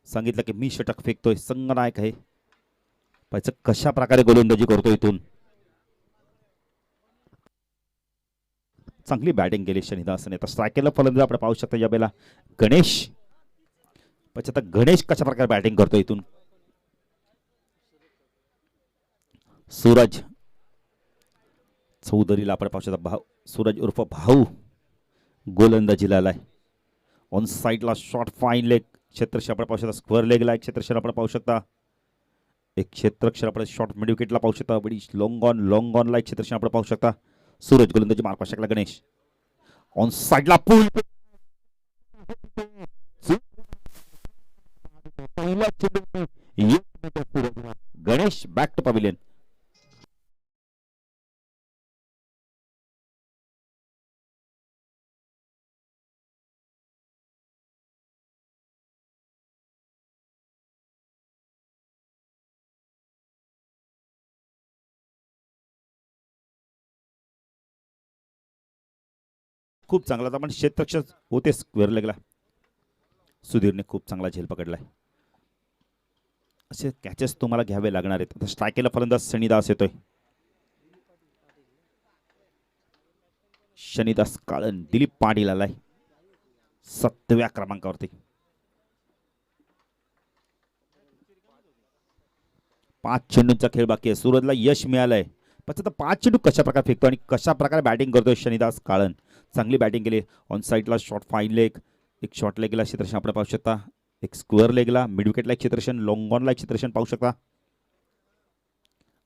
A: सांगितलं की मी षटक फेकतोय. संघनायक आहे. पाहिजे कशा प्रकारे गोलंदाजी करतो इथून. चांगली बॅटिंग केली शनिदासने. आता स्ट्रायकेला फलंदाज आपण पाहू शकता यावेळेला गणेश. पाहिजे आता गणेश कशा प्रकारे बॅटिंग करतो इथून. सूरज चौधरीला आपण पाहू शकता. भाऊ सूरज उर्फ भाऊ गोलंदाजीला आलाय. ऑन साईडला शॉर्ट फाईन लेग क्षेत्रक्षण आपण पाहू शकता. स्क्वेअर लेगला एक क्षेत्रक्षण आपण पाहू शकता. एक क्षेत्रक्षण आपण शॉर्ट मिड विकेटला पाहू शकता. बडी लॉंग ऑनला एक क्षेत्रक्षण आपण पाहू शकता. सूरज गोलंदाजी मार्क शकला. गणेश ऑन साईडला पूल गणेश बॅक टू पॅव्हिलियन. खूप चांगला होता पण क्षेत्ररक्षक होते स्क्वेअर लेगला. सुधीरने खूप चांगला झेल पकडलाय. असे कॅचेस तुम्हाला घ्यावे लागणार आहेत. आता स्ट्रायकेला फलंदाज शनिदास येतोय. शनिदास काळन दिलीप पाटील आलाय 7व्या क्रमांकावरती. 5 चेंडूंचा खेळ बाकी आहे. सूरजला यश मिळालंय पण आता 5 चेंडू कशा प्रकारे फेकतो आणि कशा प्रकारे बॅटिंग करतोय शनिदास काळन. चांगली बॅटिंग केली. ऑन साईडला शॉर्ट फाईन लेग, एक शॉर्ट लेगला क्षेत्ररक्षण आपण पाहू शकता, एक स्क्वेअर लेगला, मिड विकेटला एक क्षेत्ररक्षण, लॉंग ऑनला एक क्षेत्ररक्षण पाहू शकता.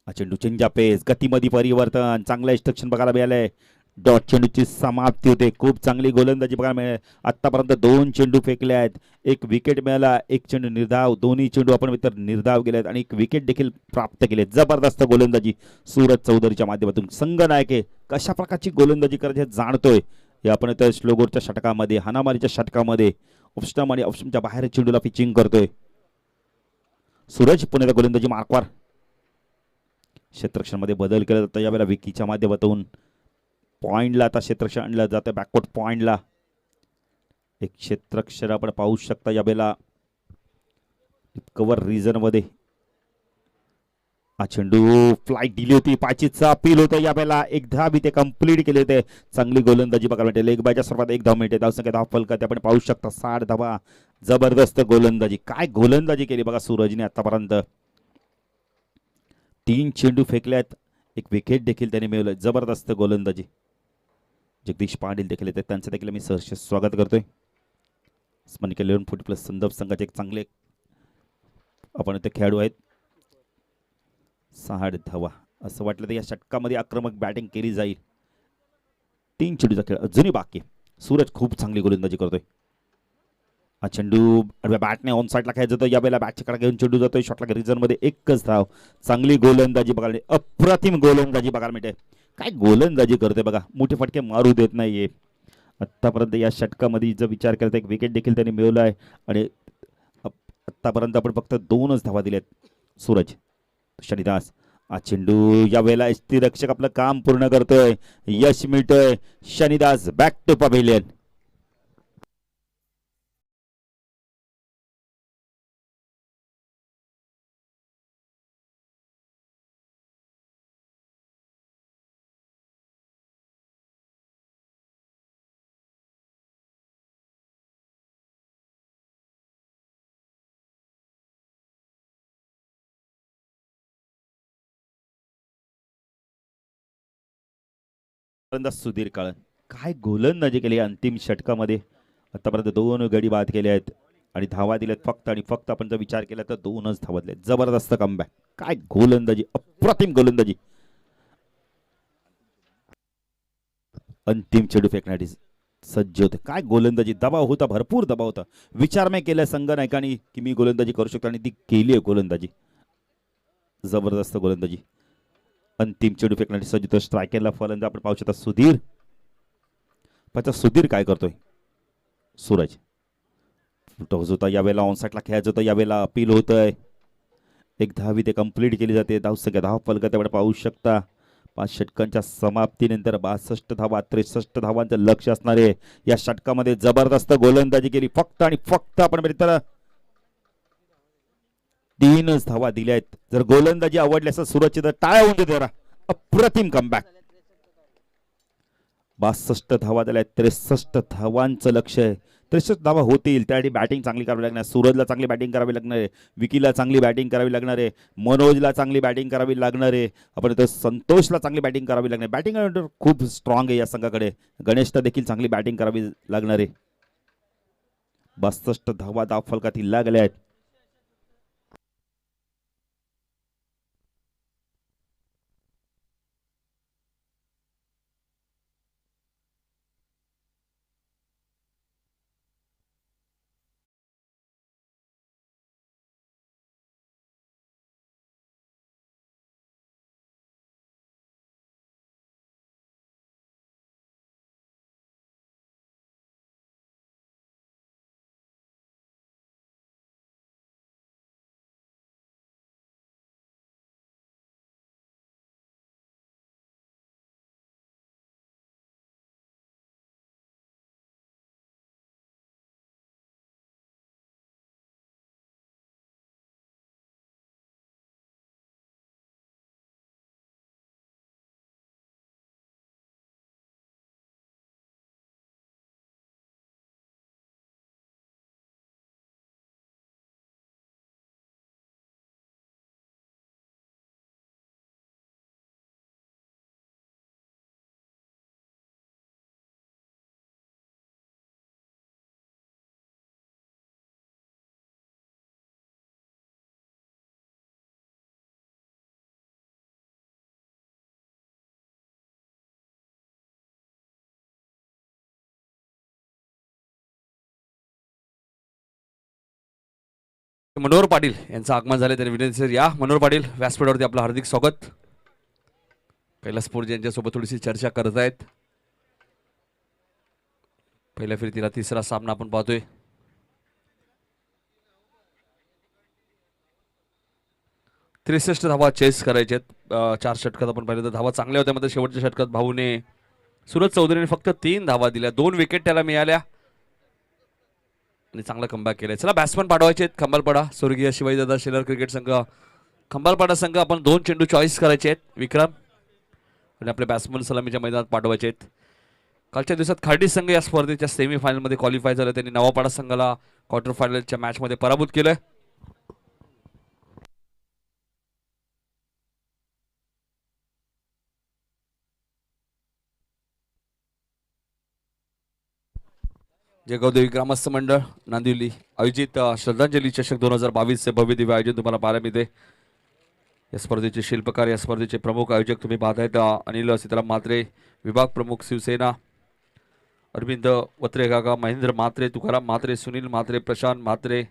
A: हा चेंडू चेंजा पेस, गतीमध्ये परिवर्तन, चांगलं इन्स्ट्रक्शन बघायला मिळालंय. डॉट चेंडूची समाप्ती होते. खूप चांगली गोलंदाजी बघायला मिळाली. आतापर्यंत 2 चेंडू फेकले आहेत, एक विकेट मिळाला, एक चेंडू निर्धाव, दोन्ही चेंडू आपण इतर निर्धाव केलेत आणि एक विकेट देखील प्राप्त केले. जबरदस्त गोलंदाजी सूरज चौधरीच्या माध्यमातून. संघनायके कशा प्रकारची गोलंदाजी करायची जाणतोय हे आपण इथं स्लोगोरच्या षटकामध्ये, हानामारीच्या षटकामध्ये ऑफस्टम आणि ऑफस्टमच्या बाहेर चेंडूला पिचिंग करतोय. सूरज पुन्हा गोलंदाजी मार्कवर. क्षेत्ररक्षणामध्ये बदल केला जातो यावेळेला विकीच्या माध्यमातून. पॉइंटला आता क्षेत्ररक्षण आणलं जातं बॅकवर्ड पॉइंटला. एक क्षेत्ररक्षण आपण पाहू शकता यावेळेला कव्हर रिजन मध्ये. हा चेंडू फ्लाईट दिली होती, पाचीचा अपील होतं यावेळेला. एक धाव इथे कंप्लीट केले होते. चांगली गोलंदाजी बघायला मिळते. लेग बायच्या सर्वात 1 धाव मिळते. धावसंख्या धाव फलकात आपण पाहू शकता 60 धावा. जबरदस्त गोलंदाजी, काय गोलंदाजी केली बघा सूरजने आतापर्यंत. 3 चेंडू फेकल्यात, एक विकेट देखील त्याने मिळवलं. जबरदस्त गोलंदाजी. जगदीश पाटील देखील येतात, त्यांचं देखील मी सहर्ष स्वागत करतोय. स्मनिका 11 फूट प्लस संदर्भ संघाचे एक चांगले आपण इथे खेळाडू आहेत. 6 धावा. असं वाटलं तर या षटकामध्ये आक्रमक बॅटिंग केली जाईल. 3 चेंडूचा खेळ अजूनही बाकी. सूरज खूप चांगली गोलंदाजी करतोय. हा चेंडू बॅटने ऑन साईडला खेळत जातो यावेळेला. बॅटच्या कडे घेऊन चेंडू जातोय शॉटला रिझन मध्ये. एकच धाव. चांगली गोलंदाजी बघायला मिळते, अप्रतिम गोलंदाजी बघायला मिळते. काय गोलंदाजी करते बघा, मोठे फटके मारू देत नाहीये. आतापर्यंत या षटकामध्ये जर विचार केला तर एक विकेट देखील त्यांनी मिळवला आहे आणि आतापर्यंत आपण फक्त 2च धावा दिल्यात. सूरज शनिदास. हा चेंडू यावेळेला यष्टीरक्षक आपलं काम पूर्ण करतोय, यश मिळतोय. शनिदास back to pavilion. Sudhir Kalan काय गोलंदाजी केली अंतिम षटकामध्ये. आतापर्यंत 2 गडी बाद केले आहेत आणि धावा दिल्यात फक्त आणि फक्त. आपण जर विचार केला तर 2च धावा दिल्यात. जबरदस्त कमबॅक, काय गोलंदाजी, अप्रतिम गोलंदाजी. अंतिम चेंडू फेकण्यासाठी सज्ज होते. काय गोलंदाजी, दबाव होता, भरपूर दबाव होता. विचार नाही केला संघनायकांनी की मी गोलंदाजी करू शकतो आणि ती केली आहे गोलंदाजी. जबरदस्त गोलंदाजी. अंतिम चेंडू फेकण्यासाठी सज्ज होतो. स्ट्रायकरला फलंदाज आपण पाहू शकता सुधीर. पण सुधीर काय करतोय. सूरज टॉस होता यावेळेला, ऑन साईडला खेळायचं होतं यावेळेला. अपील होतंय. एक धावी ते कंप्लीट केली जाते. धावसंख्या धाव फलकात आपण पाहू शकता. 5 षटकांच्या समाप्तीनंतर 62 धावा, 63 धावांचं लक्ष असणारे या षटकामध्ये जबरदस्त गोलंदाजी केली. फक्त आणि फक्त आपण मित्र 3च धावा दिल्या आहेत. जर गोलंदाजी आवडली असं सूरजची तर टाळ्या होऊन देते. अप्रतिम कमबॅक. 62 धावा दिल्या, 63 धावांचं लक्ष आहे. 63 धावा होतील त्यासाठी बॅटिंग चांगली करावी लागणार. सूरजला चांगली बॅटिंग करावी लागणार आहे, विकीला चांगली बॅटिंग करावी लागणार आहे, मनोजला चांगली बॅटिंग करावी लागणार आहे. आपण इथं संतोषला चांगली बॅटिंग करावी लागणार. बॅटिंग खूप स्ट्रॉंग आहे या संघाकडे. गणेशला देखील चांगली बॅटिंग करावी लागणार आहे. 62 धावा धाव फलकातील लागल्या आहेत.
B: मनोहर पाटील यांचं आगमन झाले त्यांनी विनंती सर या. मनोहर पाटील व्यासपीठावरती आपलं हार्दिक स्वागत. कैलास पोरजे यांच्यासोबत थोडीशी चर्चा करत आहेत. पहिल्या फेरीतील तिसरा सामना आपण पाहतोय. त्रेसष्ट धावा चेस करायचे आहेत. 4 षटकात आपण पाहिलं तर धावा चांगल्या होत्या, मात्र शेवटच्या षटकात भाऊने सूरज चौधरीने फक्त 3 धावा दिल्या. 2 विकेट त्याला मिळाल्या आणि चांगला कमबॅक केलाय. चला बॅट्समन पाठवायचे आहेत. खंबालपाडा स्वर्गीय शिवाजीदादा शेलार क्रिकेट संघ खंबालपाडा संघ आपण 2 चेंडू चॉईस करायचे आहेत. विक्रम आणि आपले बॅट्समन सलामीच्या मैदानात पाठवायचे आहेत. कालच्या दिवसात खार्डी संघ या स्पर्धेच्या सेमीफायनलमध्ये क्वालिफाय झालं. त्यांनी नवापाडा संघाला क्वार्टर फायनलच्या मॅचमध्ये पराभूत केलंय. जयगावदेवी ग्रामस्थ मंडळ नांदिवली आयोजित श्रद्धांजली चषक 2022 चे भव्य दिव्य आयोजन तुम्हाला पाहायला मिळते. या स्पर्धेचे शिल्पकार, या स्पर्धेचे प्रमुख आयोजक तुम्ही पाहतायत अनिल सीताराम म्हात्रे, विभाग प्रमुख शिवसेना अरविंद वत्रेगागा, महेंद्र म्हात्रे, तुकाराम म्हात्रे, सुनील म्हात्रे, प्रशांत म्हात्रे,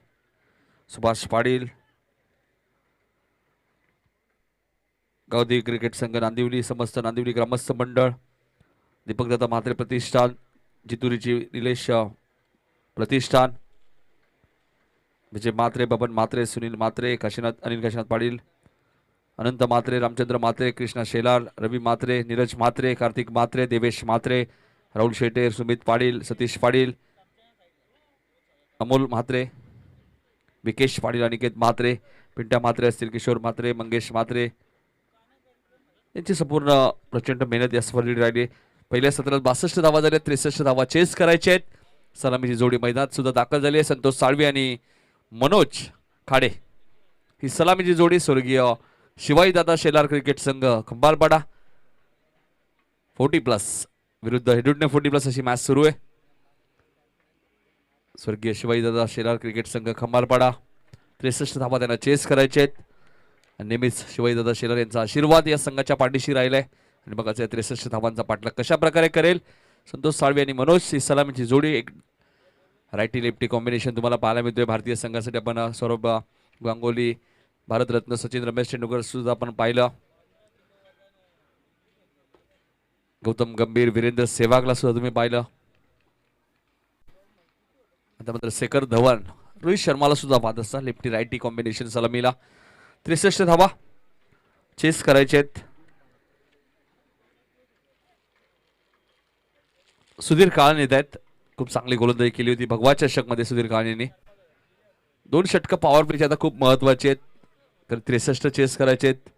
B: सुभाष पाटील, गावदेवी क्रिकेट संघ नांदिवली, समस्त नांदिवली ग्रामस्थ मंडळ, दीपकदत्ता म्हात्रे प्रतिष्ठान, जितुरीची निलेश प्रतिष्ठान, विजय म्हात्रे, बबन म्हात्रे, सुनील म्हात्रे, काशीनाथ अनिल काशीनाथ पाटील, अनंत म्हात्रे, रामचंद्र म्हात्रे, कृष्णा शेलार, रवी म्हात्रे, नीरज म्हात्रे, कार्तिक म्हात्रे, देवेश म्हात्रे, राहुल शेटे, सुमित पाटील, सतीश पाटील, अमोल म्हात्रे, विकेश पाटील, अनिकेत म्हात्रे, पिंट्या म्हात्रे असतील, किशोर म्हात्रे, मंगेश म्हात्रे यांची संपूर्ण प्रचंड मेहनत या स्पर्धेत राहिली. पहिल्या सत्रात 62 धावा झाल्या. 63 धावा चेस करायचे आहेत. सलामीची जोडी मैदानात सुद्धा दाखल झाली आहे. संतोष साळवी आणि मनोज खाडे ही सलामीची जोडी स्वर्गीय शिवाजीदादा शेलार क्रिकेट संघ खंबालपाडा 40+ विरुद्ध हेडुडने 40+ अशी मॅच सुरू आहे. स्वर्गीय शिवाजीदादा शेलार क्रिकेट संघ खंबालपाडा 63 धावा त्यांना चेस करायचे आहेत. नेहमीच शिवाजीदादा शेलार यांचा आशीर्वाद या संघाच्या पाठीशी राहिलाय आणि बघा 63 धावांचा पाठलाग कशा प्रकारे करेल संतोष साळवी आणि मनोज ही सलामीची जोडी. एक रायटी लेफ्टी कॉम्बिनेशन तुम्हाला पाहायला मिळतोय भारतीय संघासाठी. आपण सौरभ गांगुली, भारतरत्न सचिन रमेश तेंडुलकर सुद्धा आपण पाहिलं. गौतम गंभीर, वीरेंद्र सेहवागला सुद्धा तुम्ही पाहिलं. आता मात्र शेखर धवन, रोहित शर्माला सुद्धा पाहत असता लेफ्टी रायटी कॉम्बिनेशन सलामीला. 63 धावा चेस करायचे आहेत. सुधीर काळन येत आहेत. खूप चांगली गोलंदाजी केली होती भगवा चषक मध्ये सुधीर काळनेंनी. 2 षटक पॉवर प्लेचे आता खूप महत्वाचे आहेत. तर 63 चेस करायचे आहेत.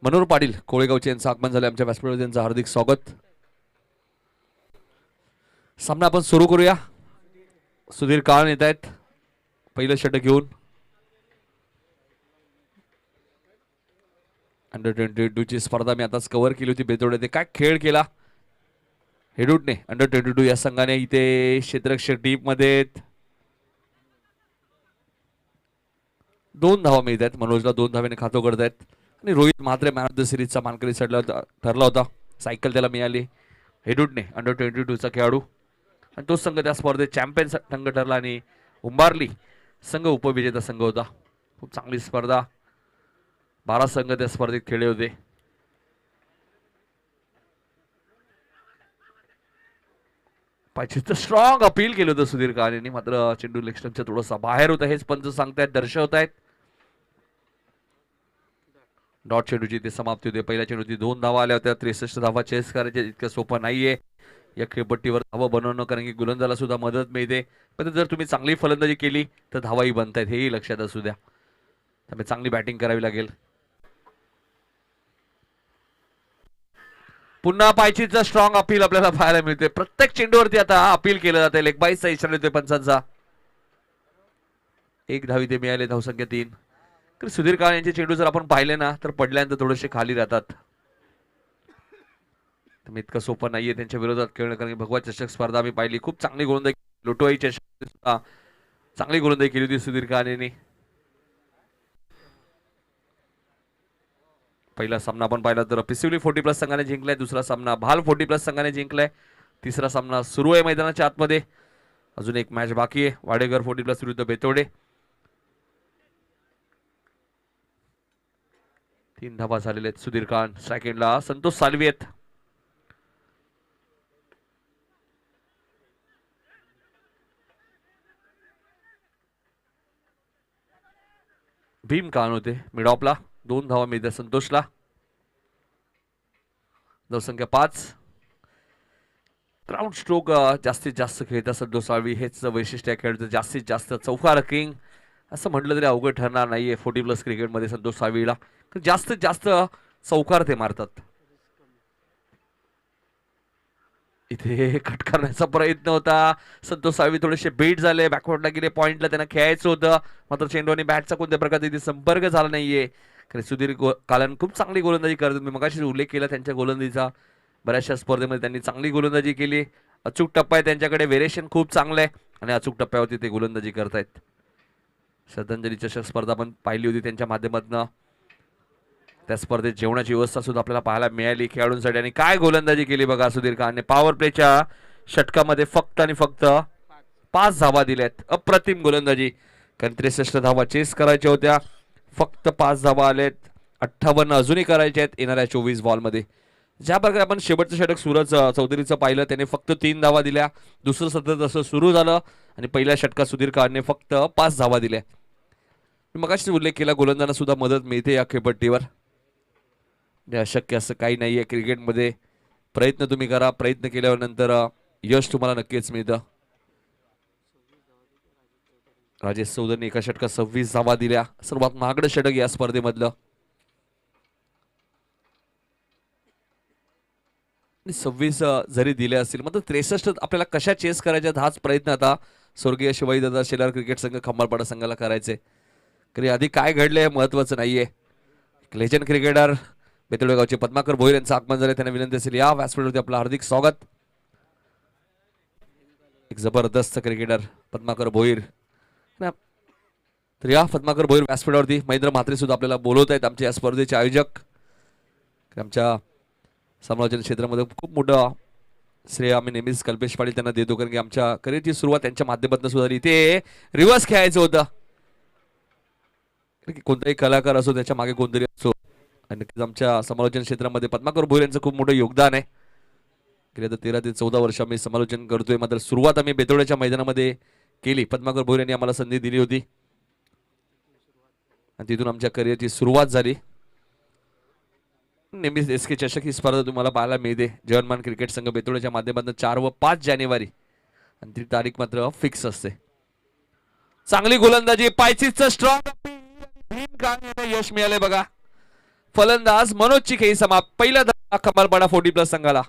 B: मनोहर पाटील कोळेगावचे यांचं आगमन झाले आमच्या व्यासपीठावर, त्यांचं हार्दिक स्वागत. सामना आपण सुरू करूया. सुधीर काळन येत आहेत पहिलं षटक घेऊन. अंडर-22 ची स्पर्धा मी आताच कव्हर केली होती बेतोडे. ते काय खेळ केला हेडुडने अंडर-22 या संघाने. इथे क्षेत्ररक्षक डीप मध्ये 2 धावा मिळत आहेत. मनोजला 2 धावेने खातो करत आहेत. आणि Rohit Mhatre man of the सिरीजचा मानकरी ठरला होता. सायकल त्याला मिळाली हेडुडने, अंडर-22 चा खेळाडू. आणि तो संघ त्या स्पर्धेत चॅम्पियन संघ ठरला आणि उंबारली संघ उपविजेता संघ होता. खूप चांगली स्पर्धा. 12 संघ त्या स्पर्धेत खेळले होते. पायचीचं स्ट्रॉंग अपील केलं होतं सुधीर काळेंनी, मात्र चेंडू लेग स्टंपच्या थोडंसं बाहेर होता हेच पंच सांगतायत, दर्शवतायत. डॉट चेंडूची ते समाप्ती होते. पहिल्या चेंडूची 2 धावा आल्या होत्या. 63 धावा चेस करायचे इतकं सोपं नाहीये या खेळपट्टीवर धावा बनवणं, कारण की गोलंदाजाला सुद्धा मदत मिळते. पण जर तुम्ही चांगली फलंदाजी केली तर धावाही बनतायत, हेही लक्षात असू द्या. त्यामुळे चांगली बॅटिंग करावी लागेल. पुन्हा पायचीचं स्ट्रॉंग अपील आपल्याला पाहायला मिळते. प्रत्येक चेंडूवरती आता अपील केलं जाते. लेग बाईसचा इशारा येतोय पंचांचा. 1 धाव इथे मिळाले. धावसंख्या 3. सुधीर काळे यांचे चेंडू जर आपण पाहिले ना तर पडल्यानंतर थोडेसे खाली राहतात. इतकं सोपं नाहीये त्यांच्या विरोधात खेळणं, कारण भगवा चषक स्पर्धा आम्ही पाहिली. खूप चांगली गोलंदाजी, लोटोई चषक सुद्धा चांगली गोलंदाजी केली होती सुधीर काळेंनी. पहिला सामना आपण पाहिला तर पिसिवली 40+ संघाने जिंकलाय. दुसरा सामना भाल 40+ संघाने जिंकलाय. तिसरा सामना सुरू आहे मैदानाच्या आतमध्ये. अजून एक मॅच बाकी आहे. वाडेकर 40+ विरुद्ध बेतोडे. 3 धावा झालेले आहेत. सुधीर खान स्ट्राईक एंडला. संतोष सालवी आहेत. भीम खान होते मिड ऑफला. 2 धावा मिळतात संतोषला. धावसंख्या 5. ग्राउंड स्ट्रोक जास्तीत जास्त खेळतात संतोष साळवी. हेच वैशिष्ट्य आहे खेळाचं. जास्तीत जास्त चौकार किंग असं म्हटलं तरी अवघड ठरणार नाहीये 40+ क्रिकेटमध्ये संतोष साळवीला. जास्तीत जास्त चौकार ते मारतात. इथे कट करण्याचा प्रयत्न होता. संतोष साळवी थोडेसे बेट झाले. बॅकवर्डला गेले. पॉइंटला त्यांना खेळायचं होतं. मात्र चेंडू आणि बॅटचा कोणत्या प्रकारचा इथे संपर्क झाला नाहीये. सुधीर कालन खूप चांगली गोलंदाजी करतात. मी मगाशी उल्लेख केला त्यांच्या गोलंदाजीचा. बऱ्याचशा स्पर्धेमध्ये त्यांनी चांगली गोलंदाजी केली. अचूक टप्पा आहे त्यांच्याकडे. व्हेरिएशन खूप चांगलं आहे आणि अचूक टप्प्यावरती ते गोलंदाजी करतायत. श्रद्धांजली चषक स्पर्धा पण पाहिली होती त्यांच्या माध्यमातून. त्या स्पर्धेत जेवणाची व्यवस्था सुद्धा आपल्याला पाहायला मिळाली खेळाडूंसाठी. आणि काय गोलंदाजी केली बघा सुधीर खानने. पॉवर प्लेच्या षटकामध्ये फक्त आणि फक्त 5 धावा दिल्यात. अप्रतिम गोलंदाजी. कारण 63 धावा चेस करायच्या होत्या. फक्त 5 धावा आलेत. 58 अजूनही करायचे आहेत येणाऱ्या 24 बॉलमध्ये. ज्या प्रकारे आपण शेवटचं षटक सूरज चौधरीचं पाहिलं त्याने फक्त 3 धावा दिल्या. दुसरं सत्र जसं सुरू झालं आणि पहिल्या षटकात सुधीर खानने फक्त 5 धावा दिल्या. मगाशी उल्लेख केला गोलंदाजांना सुद्धा मदत मिळते या खेळपट्टीवर. अशक्य असं काही नाहीये क्रिकेटमध्ये. प्रयत्न तुम्ही करा. प्रयत्न केल्यानंतर यश तुम्हाला नक्कीच मिळतं. राजेश चौधरीने एका षटकात 26 धावा दिल्या. सर्वात महागडं षटक या स्पर्धेमधलं. 26 जरी दिले असतील मात्र 63 आपल्याला कशा चेस करायच्या हाच प्रयत्न आता स्वर्गीय शिवाजीदादा शेलार क्रिकेट संघ खंबाळपाडा संघाला करायचे. तरी आधी काय घडले महत्वाचं नाहीये. लेजंड क्रिकेटर बेतोडे गावचे पद्माकर भोईर यांचं आगमन झाले. त्यांना विनंती असेल या व्यासपीठावरती आपलं हार्दिक स्वागत. एक जबरदस्त क्रिकेटर पद्माकर भोईर. तर या पद्माकर भोईर व्यासपीठावरती महेंद्र म्हात्रे सुद्धा आपल्याला बोलवत आहेत. आमच्या या स्पर्धेचे आयोजक. आमच्या समालोचन क्षेत्रामध्ये खूप मोठं श्रेय आम्ही नेहमीच कल्पेश पाटील त्यांना देतो. कारण की आमच्या करिअरची सुरुवात त्यांच्या माध्यमातून सुद्धा झाली. ते रिव्हर्स खेळायचं होतं. कोणताही कलाकार असो त्याच्या मागे कोणतरी असो. आणि आमच्या समालोचन क्षेत्रामध्ये पद्माकर भोईर यांचं खूप मोठं योगदान आहे. गेल्या 13 ते 14 वर्ष आम्ही समालोचन करतोय. मात्र सुरुवात आम्ही बेतोड्याच्या मैदानामध्ये केली. पद्माकर भोईर यांनी आम्हाला संधी दिली होती आणि तिथून आमच्या करिअरची सुरुवात झाली. नेहमीच SK चषक ही स्पर्धा तुम्हाला पाहायला मिळते. जर्मन क्रिकेट संघ बेतोड्याच्या माध्यमातून 4 व 5 जानेवारी आणि ती तारीख मात्र फिक्स असते. चांगली गोलंदाजी. पायचीचं स्ट्रॉंग भीम खान यांना यश मिळाले बघा. फलंदाज मनोजची खेळी समाप्त. पहिला धावा खंबाळपाडा 40+ संघाला.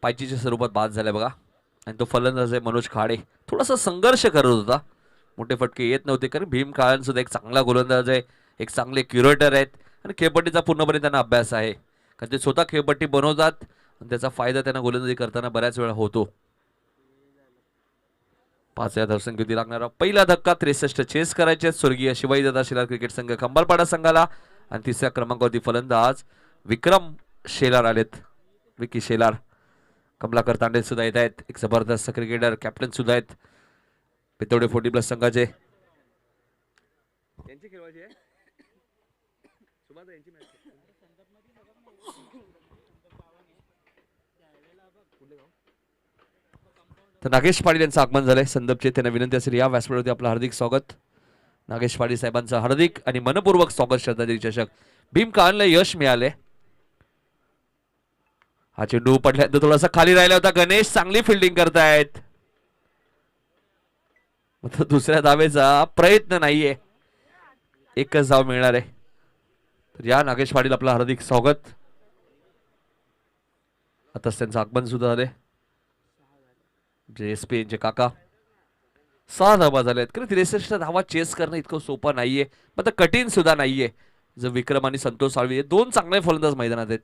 B: पायचीच्या स्वरूपात बाद झाल्या बघा. आणि तो फलंदाज आहे मनोज खाडे. थोडासा संघर्ष करत होता. मोठे फटके येत नव्हते कारण भीम खान सुद्धा एक चांगला गोलंदाज आहे. एक चांगले क्युरेटर आहेत आणि खेळपट्टीचा पूर्णपणे त्यांना अभ्यास आहे. कारण ते स्वतः खेळपट्टी बनवतात आणि त्याचा फायदा त्यांना गोलंदाजी करताना बऱ्याच वेळा होतो. 5 या धावसंख्येवरती लागणारा पहिला धक्का. 63 चेस करायचे स्वर्गीय शिवाजीदादा शेलार क्रिकेट संघ खंबाळपाडा संघाला. आणि 3ऱ्या क्रमांकावरती फलंदाज विक्रम शेलार आलेत. विकी शेलार. कमलाकर तांडे सुद्धा येत आहेत. एक जबरदस्त क्रिकेटर कॅप्टन सुद्धा आहेत बेतोडे 40+ संघाचे. तर नागेश पाटील यांचं आगमन झालंय संदर्भचे. त्यांना विनंती असेल या व्यासपीठावरती आपलं हार्दिक स्वागत. नागेश पाटील साहेबांचं हार्दिक आणि मनपूर्वक स्वागत. श्रद्धांजली चषक. भीम खानला यश मिळाले. हा चेंडू पडल्यानंतर थोडासा खाली राहिला होता. गणेश चांगली फिल्डिंग करतायत. दुसऱ्या धावेचा प्रयत्न नाहीये. एकच धाव मिळणार आहे. तर या नागेश पाटील आपलं हार्दिक स्वागत. आताच त्यांचं आगमन सुद्धा झाले. जे एस पी यांचे काका. 6 धावा झाल्यात. कारण 63 धावा चेस करणं इतकं सोपं नाहीये, पण कठीण सुद्धा नाहीये. जर विक्रम आणि संतोष साळवी हे दोन चांगले फलंदाज मैदानात आहेत.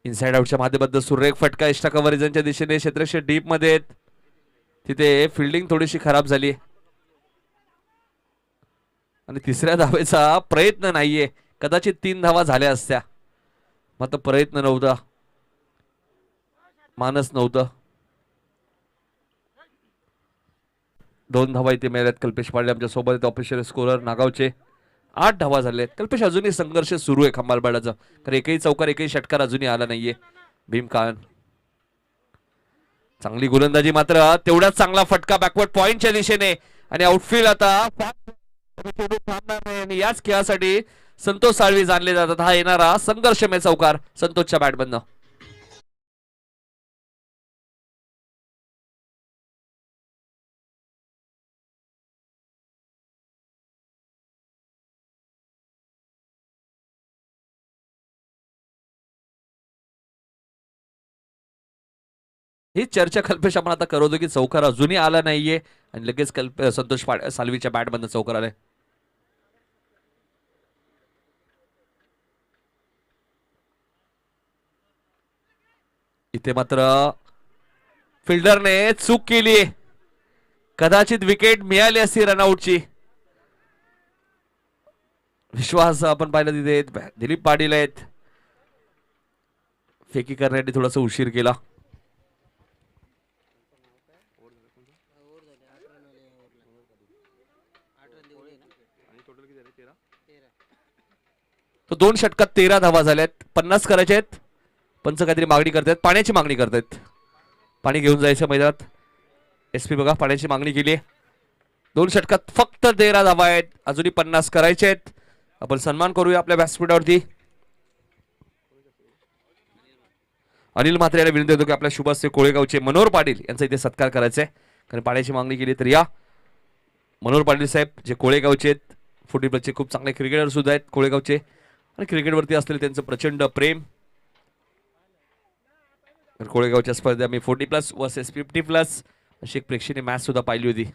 B: इनसाइड आउटच्या माध्यमातून सुरेख फटका एक्स्ट्रा कव्हरेजच्या दिशेने क्षेत्रक्षे डीप मध्ये आहेत. तिथे फिल्डिंग थोडीशी खराब झाली आणि तिसऱ्या धावेचा प्रयत्न नाहीये. कदाचित 3 धावा झाल्या असत्या, मात्र प्रयत्न नव्हता, मानस नव्हतं. 2 धावा इथे मिळाल्यात. कल्पेश पाडले आमच्या सोबत ऑफिशियल स्कोरर नागावचे. 8 धावा झालेत. कल्पेश अजूनही संघर्ष सुरू आहे खंबालपाड्याचा, कारण एकही चौकार एकही षटकार अजूनही आला नाहीये. भीमकान चांगली गोलंदाजी, मात्र तेवढाच चांगला फटका बॅकवर्ड पॉइंटच्या दिशेने आणि आउटफील्ड आता थांबणार नाही. आणि याच खेळासाठी संतोष साळवी जाणले जातात. हा येणारा संघर्षमय चौकार संतोषच्या बॅटमधनं. ही चर्चा कल्पेश आपण आता करतो की चौकार अजूनही आला नाहीये आणि लगेच संतोष साळवीच्या बॅटमधनं चौकार आलाय. इथे मात्र फिल्डरने चूक केली. कदाचित विकेट मिळाली असती रनआउटची. विश्वास आपण पाहिलं तिथे दिलीप पाटील आहेत. फेकी करण्यासाठी थोडासा उशीर केला. तो 2 षटकात 13 धावा झाल्यात. 50 करायचे आहेत. पंच काहीतरी मागणी करतायत, पाण्याची मागणी करतायत. पाणी घेऊन जायचं मैदानात. एसपी बघा पाण्याची मागणी केली. 2 षटकात फक्त 13 धावा आहेत. अजूनही 50 करायचे आहेत. आपण सन्मान करूया आपल्या व्यासपीठावरती. अनिल म्हात्रे याला विनंती होतो की आपल्या शुभास्य कोळेगावचे मनोहर पाटील यांचा इथे सत्कार करायचा आहे, कारण पाण्याची मागणी केली. तर या मनोहर पाटील साहेब जे कोळेगावचे आहेत, फुटबॉलचे खूप चांगले क्रिकेटर सुद्धा आहेत कोळेगावचे, आणि क्रिकेटवरती असलेले त्यांचं प्रचंड प्रेम. कोळेगावच्या स्पर्धेत आम्ही 40+ वर्सेस 50+ अशी एक प्रेक्षणीय मॅच सुद्धा पाहिली होती.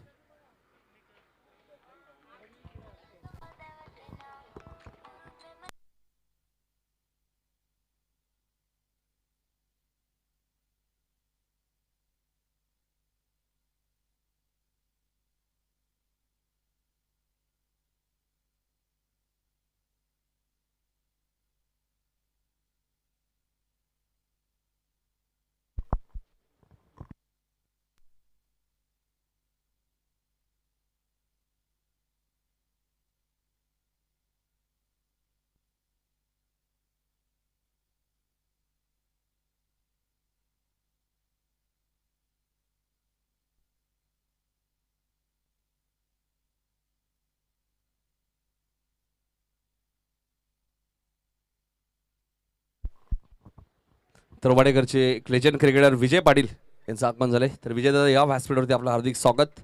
B: तरवाडेकरचे एक लेजंड क्रिकेटर विजय पाटील यांचं आगमन झालंय. तर विजय दादा या व्यासपीठावरती आपलं हार्दिक स्वागत.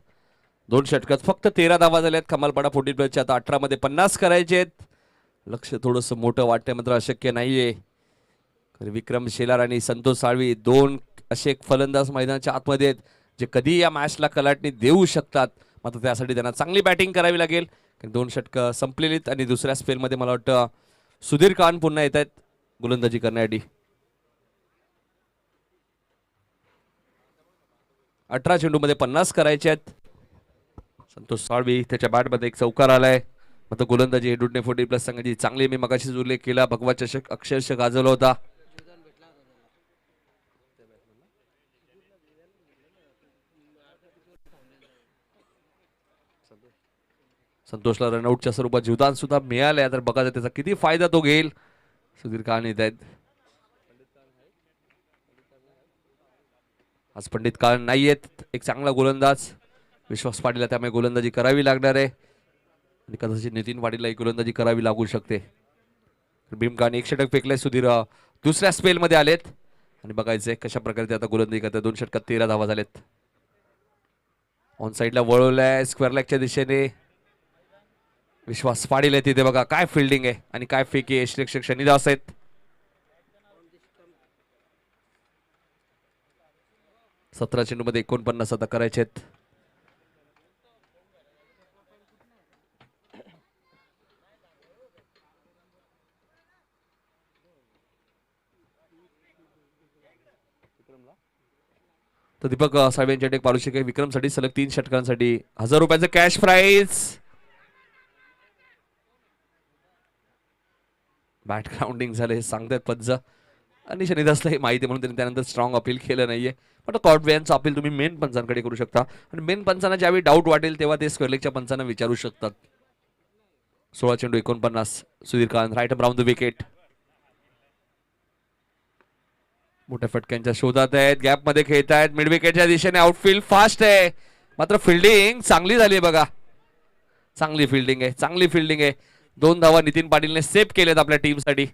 B: 2 षटकात फक्त 13 धावा झाल्यात. कमालपाडा 40+ आता 18 मध्ये 50 करायचे आहेत. लक्ष थोडंसं मोठं वाटतंय, मात्र अशक्य नाहीये. विक्रम शेलार आणि संतोष साळवी 2 असे फलंदाज मैदानाच्या आतमध्ये आहेत जे कधी या मॅचला कलाटणी देऊ शकतात, मात्र त्यासाठी त्यांना चांगली बॅटिंग करावी लागेल. 2 षटकं संपलेलीत आणि दुसऱ्या स्पेलमध्ये मला वाटतं सुधीर खान पुन्हा येत आहेत गोलंदाजी करण्यासाठी. 18 चेंडूमध्ये 50 करायचे आहेत. संतोष साळवी त्याच्या बॅटमध्ये एक चौकार आलाय. मात्र गोलंदाजी हेडूडने 40+ संघाची चांगली, मी मगाशीच उल्लेख केला, भगवा चषक अक्षरशः गाजवला होता. संतोषला रनआउटच्या स्वरूपात जीवदान सुद्धा मिळालंय. तर बघा त्याचा किती फायदा तो घेईल. सुधीर खान येत आहेत. आज पंडित काळ नाही आहेत. एक चांगला गोलंदाज विश्वास पाटील, त्यामुळे गोलंदाजी करावी लागणार आहे आणि कदाचित नितीन पाटीलला ही गोलंदाजी करावी लागू शकते. भीमकाने 1 षटक फेकलंय. सुधीर दुसऱ्या स्पेलमध्ये आलेत आणि बघायचंय कशा प्रकारे ते आता गोलंदाजी करतात. 2 षटकात 13 धावा झालेत. ऑन साईडला वळवलाय स्क्वेअर लेगच्या दिशेने. विश्वास पाटील आहे तिथे. बघा काय फिल्डिंग आहे आणि काय फेकी आहे. श्रेक्षक शनिदास आहेत. 17 चेंडूमध्ये 49 आता करायचे आहेत. तर दीपक साळवे यांच्या टेक पारुशिक आहे. विक्रमसाठी सलग 3 षटकांसाठी 1000 रुपयाचं कॅश प्राइज. बॅट ग्राउंडिंग झाले सांगतायत पंच आणि शनी दासला हे माहिती म्हणून त्यांनी त्यानंतर स्ट्रॉंग अपील केलं नाहीये. पण कॉर्ट वेअनचं अपील तुम्ही मेन पंचांकडे करू शकता आणि मेन पंचांना ज्यावेळी डाऊट वाटेल तेव्हा ते स्क्वेअरलेगच्या पंचांना विचारू शकतात. 16 चेंडू 49. सुधीर कान राईट अप राऊंड द विकेट. मोठ्या फटक्यांच्या शोधात आहेत. गॅप मध्ये खेळत आहेत. मिड विकेटच्या दिशेने आउटफील्ड फास्ट आहे. मात्र फिल्डिंग चांगली झाली आहे बघा. चांगली फिल्डिंग आहे. चांगली फिल्डिंग आहे. 2 धावा नितीन पाटीलने सेव्ह केलेत आपल्या टीमसाठी.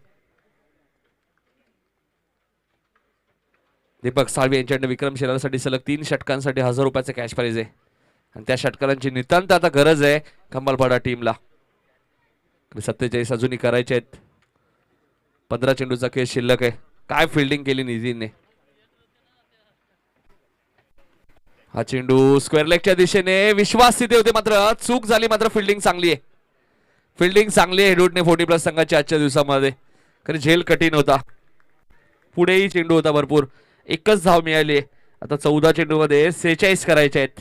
B: दीपक साळवे यांच्याकडे विक्रम शेलारसाठी सलग 3 षटकांसाठी 1000 रुपयाचे कॅश प्राइज आहे आणि त्या षटकारांची नितांत आता गरज आहे खंबालपाडा टीमला. 47 अजूनही करायचे आहेत. 15 चेंडूचा खेळ शिल्लक आहे. काय फिल्डिंग केली नितीनने. हा चेंडू स्क्वेअर लेगच्या दिशेने विश्वास तिथे होते मात्र चूक झाली. मात्र फिल्डिंग चांगली आहे. फिल्डिंग चांगली आहे हेडवुडने 40+ संघाची आजच्या दिवसामध्ये. कारण झेल कठीण होता. पुढेही चेंडू होता भरपूर. एकच धाव मिळाली. आता 14 चेंडू मध्ये 46 करायचे आहेत.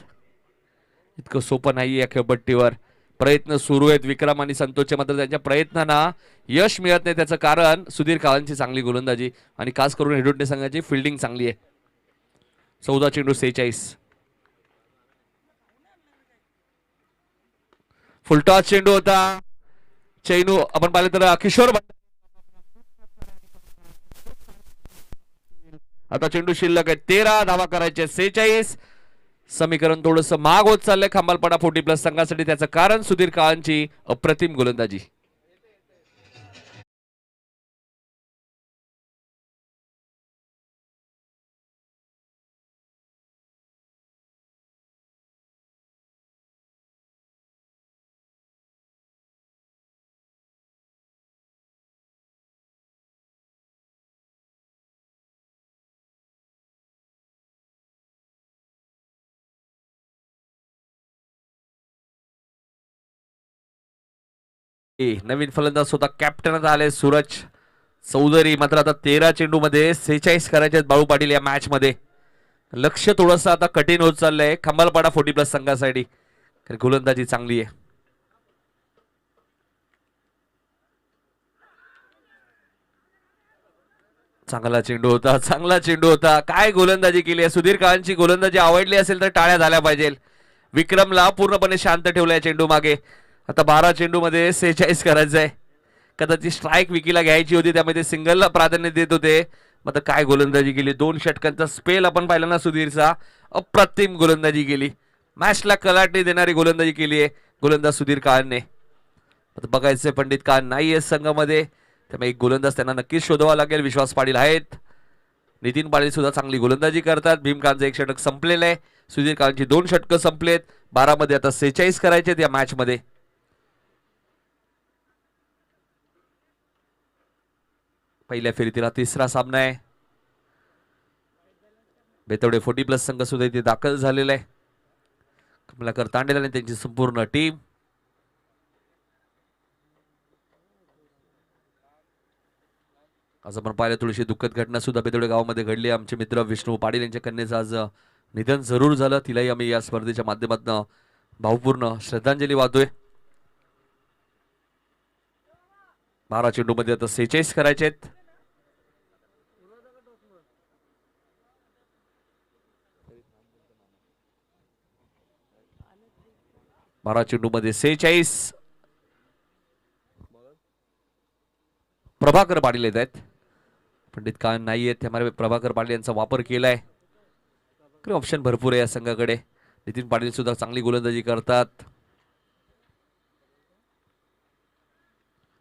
B: इतकं सोपं नाही या खेळपट्टीवर. प्रयत्न सुरू आहेत विक्रम आणि संतोषचे मात्र त्यांच्या प्रयत्नांना यश मिळत नाही. त्याचं कारण सुधीर काळांची चांगली गोलंदाजी आणि खास करून हेडवुडने संघाची फिल्डिंग चांगली आहे. 14 चेंडू 46. फुलटॉस चेंडू होता. चेंडू आपण पाहिलं तर किशोर आता चेंडू शिल्लक आहे. 13 धावा करायचे. 46. समीकरण थोडस माग होत चाललंय खंबालपाडा 40+ संघासाठी. त्याचं कारण सुधीर काळांची अप्रतिम गोलंदाजी. नवीन फलंदाज स्वतः कॅप्टन आले सूरज चौधरी. मात्र आता 13 चेंडू मध्ये 46 करायचे बाळू पाटील या मॅच मध्ये. लक्ष थोडंसं आता कठीण होत चाललंय खंबालपाडा 40+ संघासाठी. गोलंदाजी चांगली आहे. चांगला चेंडू होता. चांगला चेंडू होता. काय गोलंदाजी केली आहे. सुधीर काळांची गोलंदाजी आवडली असेल तर टाळ्या झाल्या पाहिजे. विक्रमला पूर्णपणे शांत ठेवलाय चेंडू मागे. आता 12 चेंडू मध्ये 46 करायचं आहे. कदाचित स्ट्राईक विकीला घ्यायची होती त्यामध्ये सिंगलला प्राधान्य देत होते. मात्र काय गोलंदाजी केली. 2 षटकांचा स्पेल आपण पाहिला ना सुधीरचा. अप्रतिम गोलंदाजी केली. मॅचला कलाटणी देणारी गोलंदाजी केली आहे गोलंदाज सुधीर काळांनी. आता बघायचंय पंडित काळ नाही आहे संघामध्ये त्यामुळे एक गोलंदाज त्यांना नक्कीच शोधावा लागेल. विश्वास पाटील आहेत. नितीन पाटील सुद्धा चांगली गोलंदाजी करतात. भीमकांचं 1 षटक संपलेलं आहे. सुधीर काळांची 2 षटकं संपलेत. 12 मध्ये आता 46 करायचे या मॅच मध्ये. पहिल्या फेरीतील तिसरा सामना आहे. बेतवडे 40+ संघ सुद्धा इथे दाखल झालेला आहे. कमलाकर तांडेल आणि त्यांची संपूर्ण टीम. आज आपण पाहिलं थोडीशी दुःखद घटना सुद्धा बेतवडे गावामध्ये घडली. आमचे मित्र विष्णू पाटील यांच्या कन्येचं आज निधन जरूर झालं. तिलाही आम्ही या स्पर्धेच्या माध्यमातून भावपूर्ण श्रद्धांजली वाहतोय. 12 चेंडू मध्ये आता 46 करायचे आहेत. बारा चेंडू मध्ये 46. प्रभाकर पाटील येत आहेत. पंडित काळ नाही आहेत त्यामुळे प्रभाकर पाटील यांचा वापर केलाय. ऑप्शन भरपूर आहे या संघाकडे. नितीन पाटील सुद्धा चांगली गोलंदाजी करतात.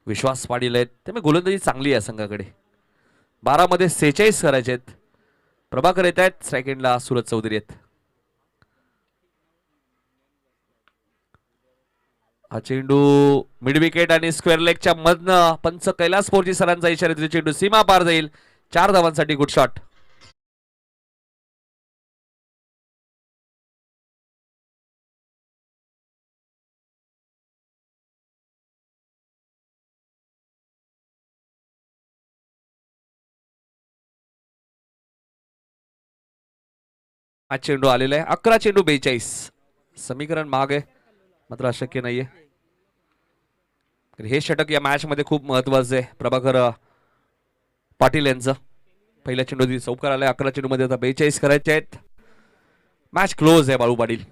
B: विश्वास पाटील आहेत त्यामुळे गोलंदाजी चांगली आहे संघाकडे. 12 मध्ये 46 करायचे आहेत. प्रभाकर येत आहेत. सेकंडला सूरज चौधरी आहेत. हा चेंडू मिड विकेट आणि स्क्वेअर लेगच्या मधनं पंच कैलास पोरजी सरांचा इशारा. चेंडू सीमा पार जाईल. 4 धावांसाठी गुड शॉट. हा चेंडू आलेला आहे 11 चेंडू 42. समीकरण महाग आहे मात्र अशक्य नाहीये. तर हे षटक या मॅच मध्ये खूप महत्वाचं आहे. प्रभाकर पाटील यांचं पहिल्या चेंडू चौकार आलाय. 11 चेंडू मध्ये आता 42 करायचे आहेत. मॅच क्लोज आहे बाळू पाटील.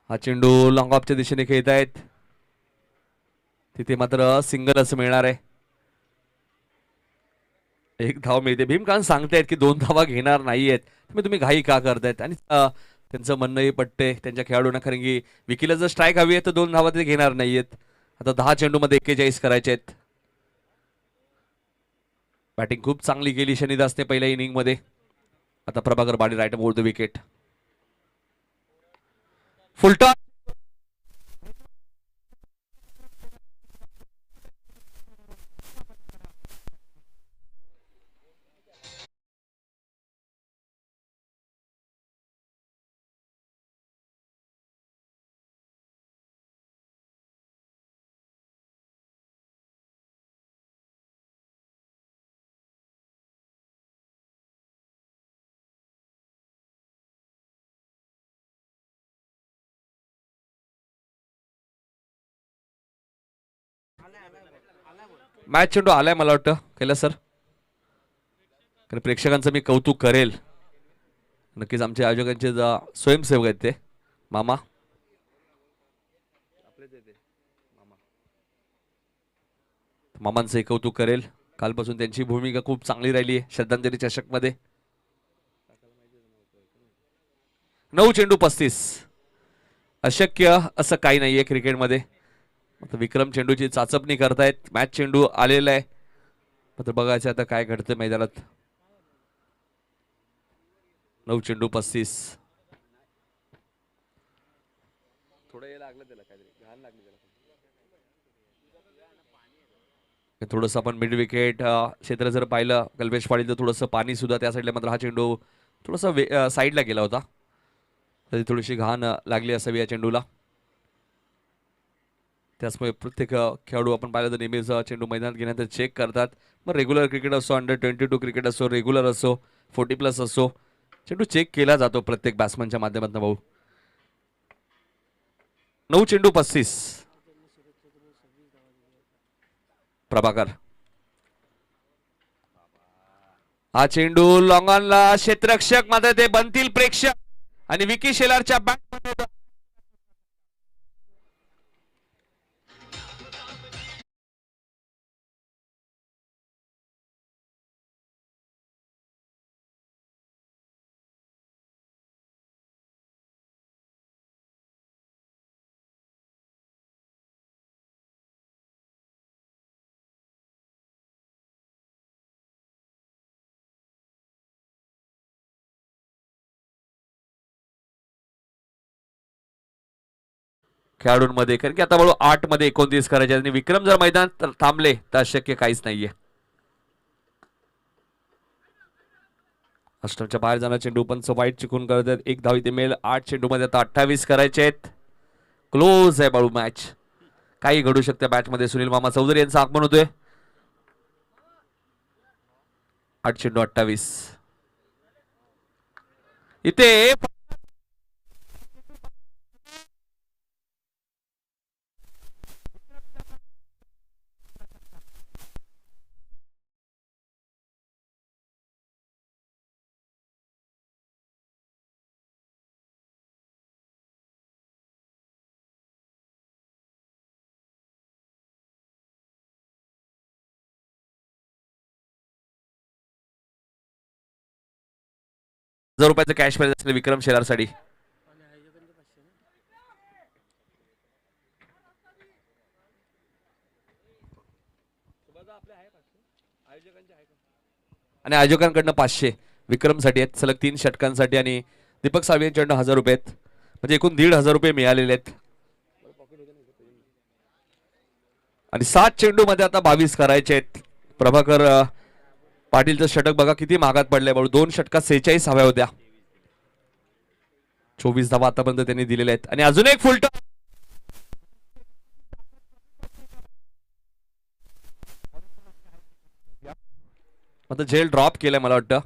B: हा चेंडू लॉंग ऑफच्या दिशेने खेळत आहेत. तिथे मात्र सिंगलच मिळणार आहे. एक धाव मिळते. भीमकांत सांगतायत की 2 धावा घेणार नाहीयेत. तुम्ही घाई का करतायत आणि त्यांचं म्हणणंही पटते त्यांच्या खेळाडूंना. कारण की विकीला जर स्ट्राईक हवी आहे तर 2 धावा ते घेणार नाहीयेत. आता 10 चेंडू मध्ये 41 करायचे आहेत. बॅटिंग खूप चांगली केली शनिदासने पहिल्या इनिंग मध्ये. आता Prabhakar Badi right over the wicket. Full toss match चेंडू आलाय मला वाटतं कैलास सर. कारण प्रेक्षकांचं मी कौतुक करेल. नक्कीच आमचे आयोजकांचे स्वयंसेवक आहेत ते मामा. मामांचंही कौतुक करेल. कालपासून त्यांची भूमिका खूप चांगली राहिली आहे श्रद्धांजली चषक मध्ये. 9 चेंडू 35. अशक्य असं काही नाहीये क्रिकेटमध्ये. आता विक्रम चेंडूची चाचपणी करतायत. मॅच चेंडू आलेला आहे. मात्र बघायचं आता काय घडतं मैदानात. 9 चेंडू 35. थोडस आपण मिड विकेट क्षेत्र जर पाहिलं कल्पेश पाटील तर थोडंसं पाणी सुद्धा त्या साईडला. मात्र हा चेंडू थोडासा साईडला गेला होता. तरी थोडीशी घाण लागली असावी या चेंडूला. त्याचमुळे प्रत्येक खेळाडू आपण पाहिलं तर नेहमीच चेंडू मैदानात घेण्यानंतर चेक करतात. मग रेग्युलर क्रिकेट असो अंडर-22 क्रिकेट असो रेग्युलर असो 40+ असो चेंडू चेक केला जातो प्रत्येक बॅट्समनच्या माध्यमातून भाऊ. 9 चेंडू 35. प्रभाकर हा चेंडू लॉंगॉनला क्षेत्ररक्षक मात्र ते बनतील प्रेक्षक आणि विकी शेलारच्या बॅट. खेळाडूंमध्ये कारण की आता बरोबर 8 मध्ये 29 करायचे आणि विक्रम जर मैदानात थांबले तर शक्य काहीच नाहीये. अष्टमच्या बाहेर जाणार चेंडू पण वाईट चिकून करतात. 1 धाव इथे मिळेल. 8 चेंडू मध्ये आता 28 करायचे आहेत. क्लोज आहे बाळू मॅच. काही घडू शकते बॅच मध्ये. सुनील मामा चौधरी यांचं आगमन होतोय. 8 चेंडू 28. इथे ₹1000 कॅश प्राइज असले विक्रम शेलारसाठी. आणि आयोजकांकडनं 500 विक्रमसाठी आहेत सलग 3 षटकांसाठी. आणि दीपक साळवे यांच्याकडनं ₹1000 आहेत. म्हणजे एकूण ₹1,500 मिळालेले आहेत. आणि 7 चेंडू मध्ये आता 22 करायचे आहेत. प्रभाकर पाटीलचं षटक बघा किती महागात पडलंय बाळू. 2 षटकात 46 हव्या होत्या. 24 धावा आतापर्यंत त्यांनी दिलेल्या आहेत. आणि अजून एक फुलटॉस. आता झेल ड्रॉप केलाय मला वाटतं.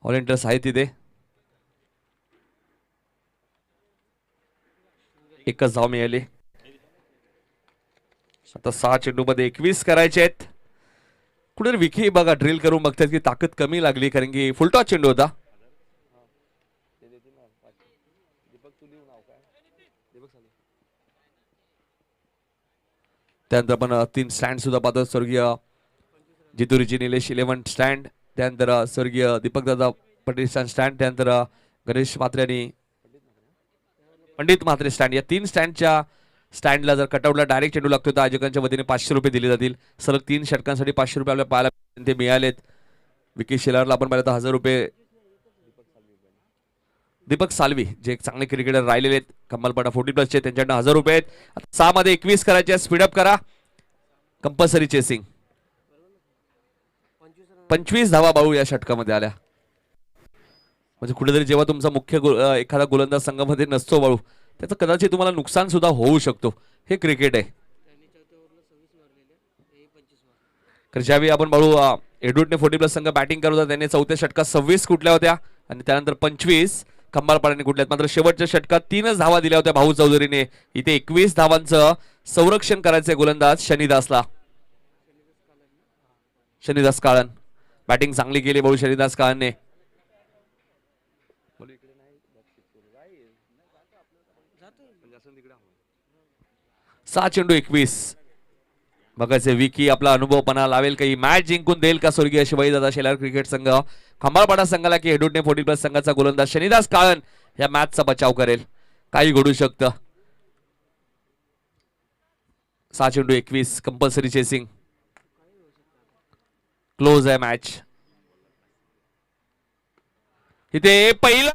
B: व्हॉलेंटियर्स आहेत तिथे. एकच धाव मिळाली. आता 6 चेंडूमध्ये 21 करायचे आहेत. कुठे विकी बघा ड्रिल करून बघतात की ताकद कमी लागली, कारण की फुलटॉस चेंडू होता. त्यानंतर आपण 3 स्टँड सुद्धा पाहतो. स्वर्गीय जितुरीची निलेश 11 स्टँड, त्यानंतर स्वर्गीय दीपक दादा पटेल स्टँड, त्यानंतर गणेश म्हात्रे आणि पंडित म्हात्रे स्टँड. या 3 स्टँडच्या स्टँडला जर कटआउटला डायरेक्ट चेंडू लागतो तर आयोजकांच्या वतीने 500 रुपये दिले जातील. सलग 3 षटकांसाठी 500 रुपये आपल्याला पाहायला ते मिळालेत. विकी शेलारला आपण पाहिलं तर 1000 रुपये. दीपक सालवी जे एक चांगले क्रिकेटर राहिलेले आहेत, कमालपणा 40+ चे, त्यांच्याकडनं 1000 रुपये आहेत. 6 मध्ये 21 करायचे. स्पीडअप करा. Compulsory chasing. 25 धावा बाळू या षटकामध्ये आल्या. म्हणजे कुठेतरी जेव्हा तुमचा मुख्य एखादा गोलंदाज संघामध्ये नसतो बाळू, त्याचं कदाचित तुम्हाला नुकसान सुद्धा होऊ शकतो. हे क्रिकेट आहे. कारण ज्यावेळी आपण बाळू एडवर्डने 40+ संघ बॅटिंग करत होता, त्यांनी 4थ्या षटकात 26 कुठल्या होत्या आणि त्यानंतर 25 खंबाळपाड्याने कुठल्यात. मात्र शेवटच्या षटकात 3च धावा दिल्या होत्या भाऊ चौधरीने. इथे 21 धावांचं संरक्षण करायचंय गोलंदाज शनिदासला. शनिदास काळन बॅटिंग चांगली केली भाऊ शनिदास काळनने. 6 चेंडू 21. बघायचे विकी आपला अनुभवपणा लावेल, काही मॅच जिंकून देईल का स्वर्गीय शिवाजीदादा शेलार क्रिकेट संघ. खंबाळपाडा संघाला की हेडूटने 40+ संघाचा गोलंदाज शनिदास काळन या मॅचचा बचाव करेल. काही घडू शकतं. 6 चेंडू 21. Compulsory chasing. क्लोज आहे मॅच. इथे पहिला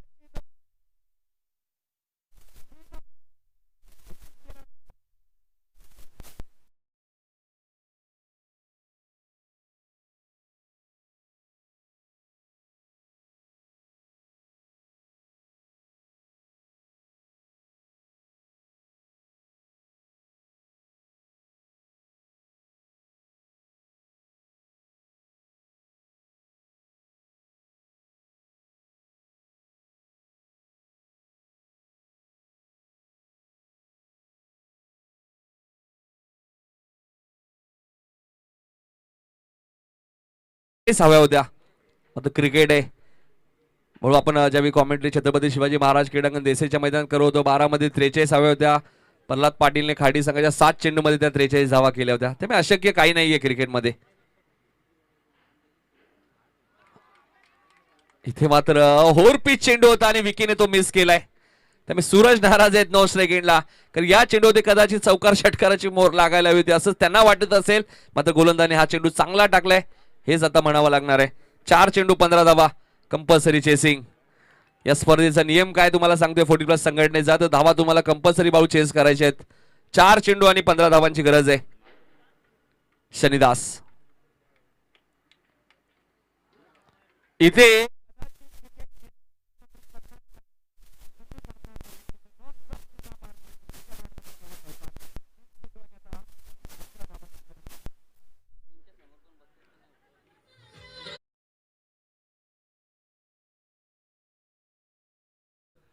B: हव्या होत्या. आता क्रिकेट आहे म्हणून आपण ज्यावेळी कॉमेंट्री छत्रपती शिवाजी महाराज क्रीडांगण देसाईच्या मैदानात करत होतो, 12 मध्ये 43 हव्या होत्या. प्रल्हाद पाटीलने खाडी संघाच्या 7 चेंडूमध्ये त्या 43 धावा केल्या होत्या. त्यामुळे अशक्य काही नाहीये क्रिकेटमध्ये. इथे मात्र होर पिच चेंडू होता आणि विकीने तो मिस केलाय. त्यामुळे सूरज नाराज आहेत 9 सेकंडला, कारण या चेंडूमध्ये कदाचित चौकार षटकाराची मोहर लागायला हवी होती असं त्यांना वाटत असेल. मात्र गोलंदाने हा चेंडू चांगला टाकलाय हेच आता म्हणावं लागणार आहे. 4 चेंडू 15 धावा. Compulsory chasing. या स्पर्धेचा नियम काय तुम्हाला सांगतोय 40+ संघटनेचा, तर धावा तुम्हाला कंपल्सरी बाळू चेस करायचे आहेत. 4 चेंडू आणि 15 धावांची गरज आहे. शनिदास इथे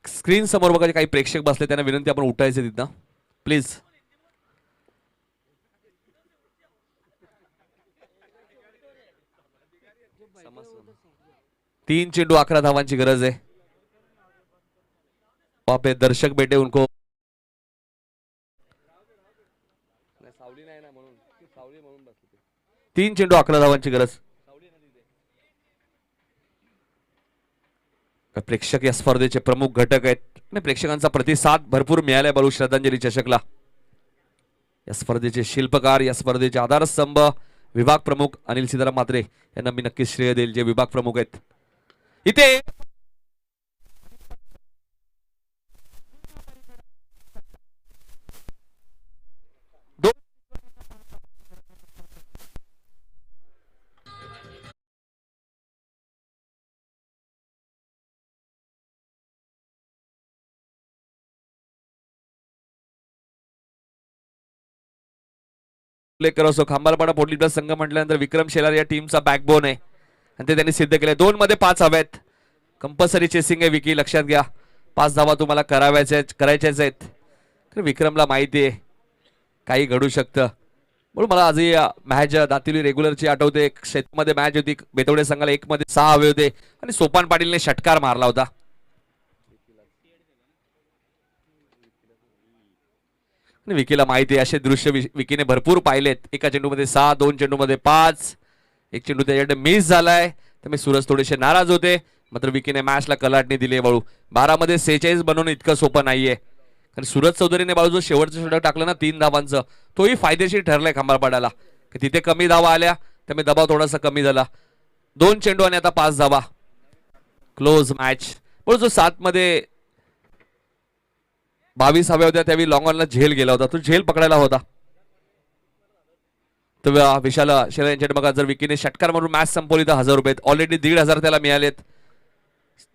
B: स्क्रीन समोर बघा काही प्रेक्षक बसले, त्यांना विनंती आपण उठायचे तिथं प्लीज. तीन चेंडू 11 धावांची गरज आहे. पे दर्शक बेटे उनको 3 चेंडू 11 धावांची गरज. प्रेक्षक या स्पर्धेचे प्रमुख घटक आहेत आणि प्रेक्षकांचा प्रतिसाद भरपूर मिळालाय बाळू श्रद्धांजली चषकला. या स्पर्धेचे शिल्पकार, या स्पर्धेचे आधारस्तंभ विभाग प्रमुख अनिल सीताराम म्हात्रे यांना मी नक्कीच श्रेय देईल, जे विभाग प्रमुख आहेत. इथे असो खांबालपाडा 40+ संघ म्हटल्यानंतर विक्रम शेलार या टीमचा बॅकबोन आहे आणि ते त्यांनी सिद्ध केले. 2 मध्ये 5 हवेत. कंपल्सरी चेसिंग आहे विकी, लक्षात घ्या. 5 धावा तुम्हाला करायच्याच आहेत. विक्रमला माहिती आहे काही घडू शकतं. म्हणून मला आजही मॅच दातिवली रेग्युलरची आठवते. शेतमध्ये मॅच होती, बेतवडे संघाला 1 मध्ये 6 हवे होते आणि सोपान पाटीलने षटकार मारला होता. आणि विकीला माहिती आहे असे दृश्य विकीने भरपूर पाहिलेत. एका चेंडूमध्ये 6, 2 चेंडूमध्ये 5, एक चेंडू त्याच्याकडे मिस झालाय. त्यामुळे सूरज थोडेसे नाराज होते. मात्र विकीने मॅचला कलाटणी दिली. बाळू 12 मध्ये 46 बनवणं इतकं सोपं नाहीये. कारण सूरज चौधरीने बाळू जो शेवटचं षटक टाकलं ना 3 धावांचं, तोही फायदेशीर ठरलाय खंबाळपाड्याला. तिथे कमी धावा आल्या त्यामुळे दबाव थोडासा कमी झाला. 2 चेंडू आणि आता 5 धावा. Close match. पण जो 7 मध्ये 22 हव्या होत्या त्यावेळी लॉंग ऑनला झेल गेला होता, तो झेल पकडायला होता. तर विशाल शेलार यांच्याकडे बघा, जर विकीने षटकार मारून मॅच संपवली तर 1000 रुपये. ऑलरेडी 1500 त्याला मिळालेत.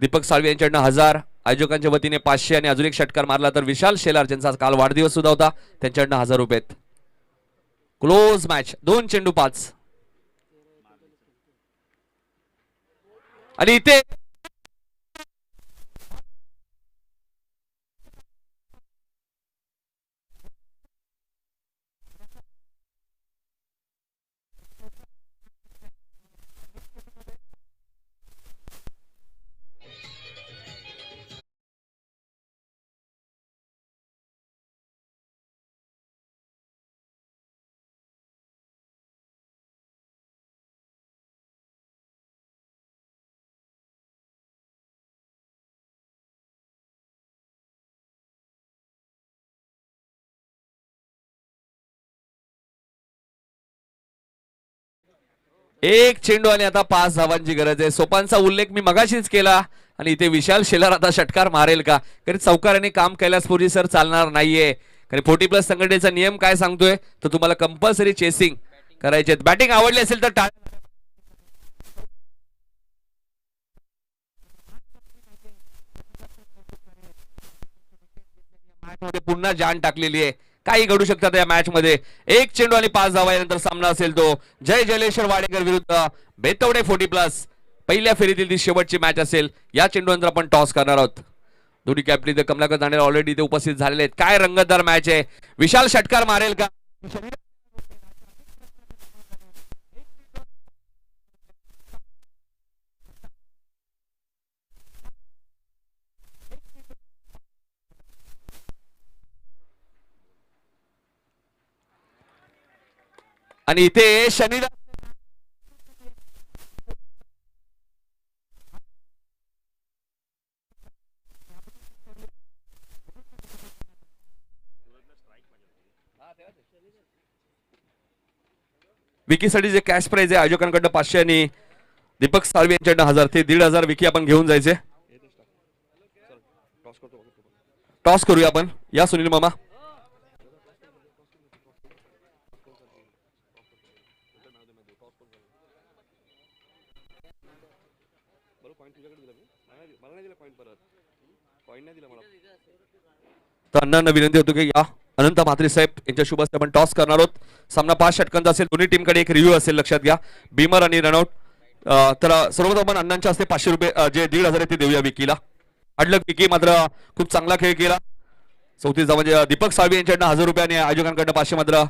B: दीपक साळवी यांच्याकडनं 1000, आयोजकांच्या वतीने 500 आणि अजून एक षटकार मारला तर विशाल शेलार ज्यांचा काल वाढदिवस सुद्धा होता त्यांच्याकडनं 1000 रुपये. Close match. 2 चेंडू 5 आणि इथे एक चेंडू आणि आता 5 धावांची गरज आहे. सोपानचा उल्लेख मी मगाशीच केला आणि इथे विशाल शेलार आता षटकार मारेल का? कारण चौकाराने काम कैलासपुरी सर चालणार नाहीये. कारण 40+ संघटनेचा नियम काय सांगतोय तर तुम्हाला कंपल्सरी चेसिंग करायचे. बॅटिंग आवडली असेल तर पुन्हा जान टाकलेली आहे. काही घडू शकतात या मॅच मध्ये. 1 चेंडू आणि 5 धावा यानंतर सामना असेल तो जय जलेश्वर वाडेकर विरुद्ध बेतवडे 40+. पहिल्या फेरीतील ती शेवटची मॅच असेल. या चेंडूनंतर आपण टॉस करणार आहोत. दोन्ही कॅप्टन कमलाकर दांडे ऑलरेडी इथे उपस्थित झालेले आहेत. काय रंगतदार मॅच आहे. विशाल षटकार मारेल का? आणि इथे शनिवार विकीसाठी जे कॅश प्राइज आहे आयोजकांकडनं 500 आणि दीपक साळवी यांच्याकडनं 1000 ते 1500 विकी आपण घेऊन जायचे. टॉस करूया आपण. या सुनील मामा. तर अण्णांना विनंती होतो की या अनंत म्हात्रे साहेब यांच्या शुभ हस्ते आपण टॉस करणार आहोत. सामना 5 षटकांचा असेल. दोन्ही टीमकडे एक रिव्ह्यू असेल, लक्षात घ्या. बीमर आणि रनआउट. तर सर्वप्रथम आपण अण्णांच्या हस्ते 500 रुपये जे 1500 आहे ते देऊया विकीला. अडलक विकी मात्र खूप चांगला खेळ केला. 34 म्हणजे दीपक साळवी यांच्याकडनं 1000 रुपये आणि आयोजकांकडनं 500 मात्र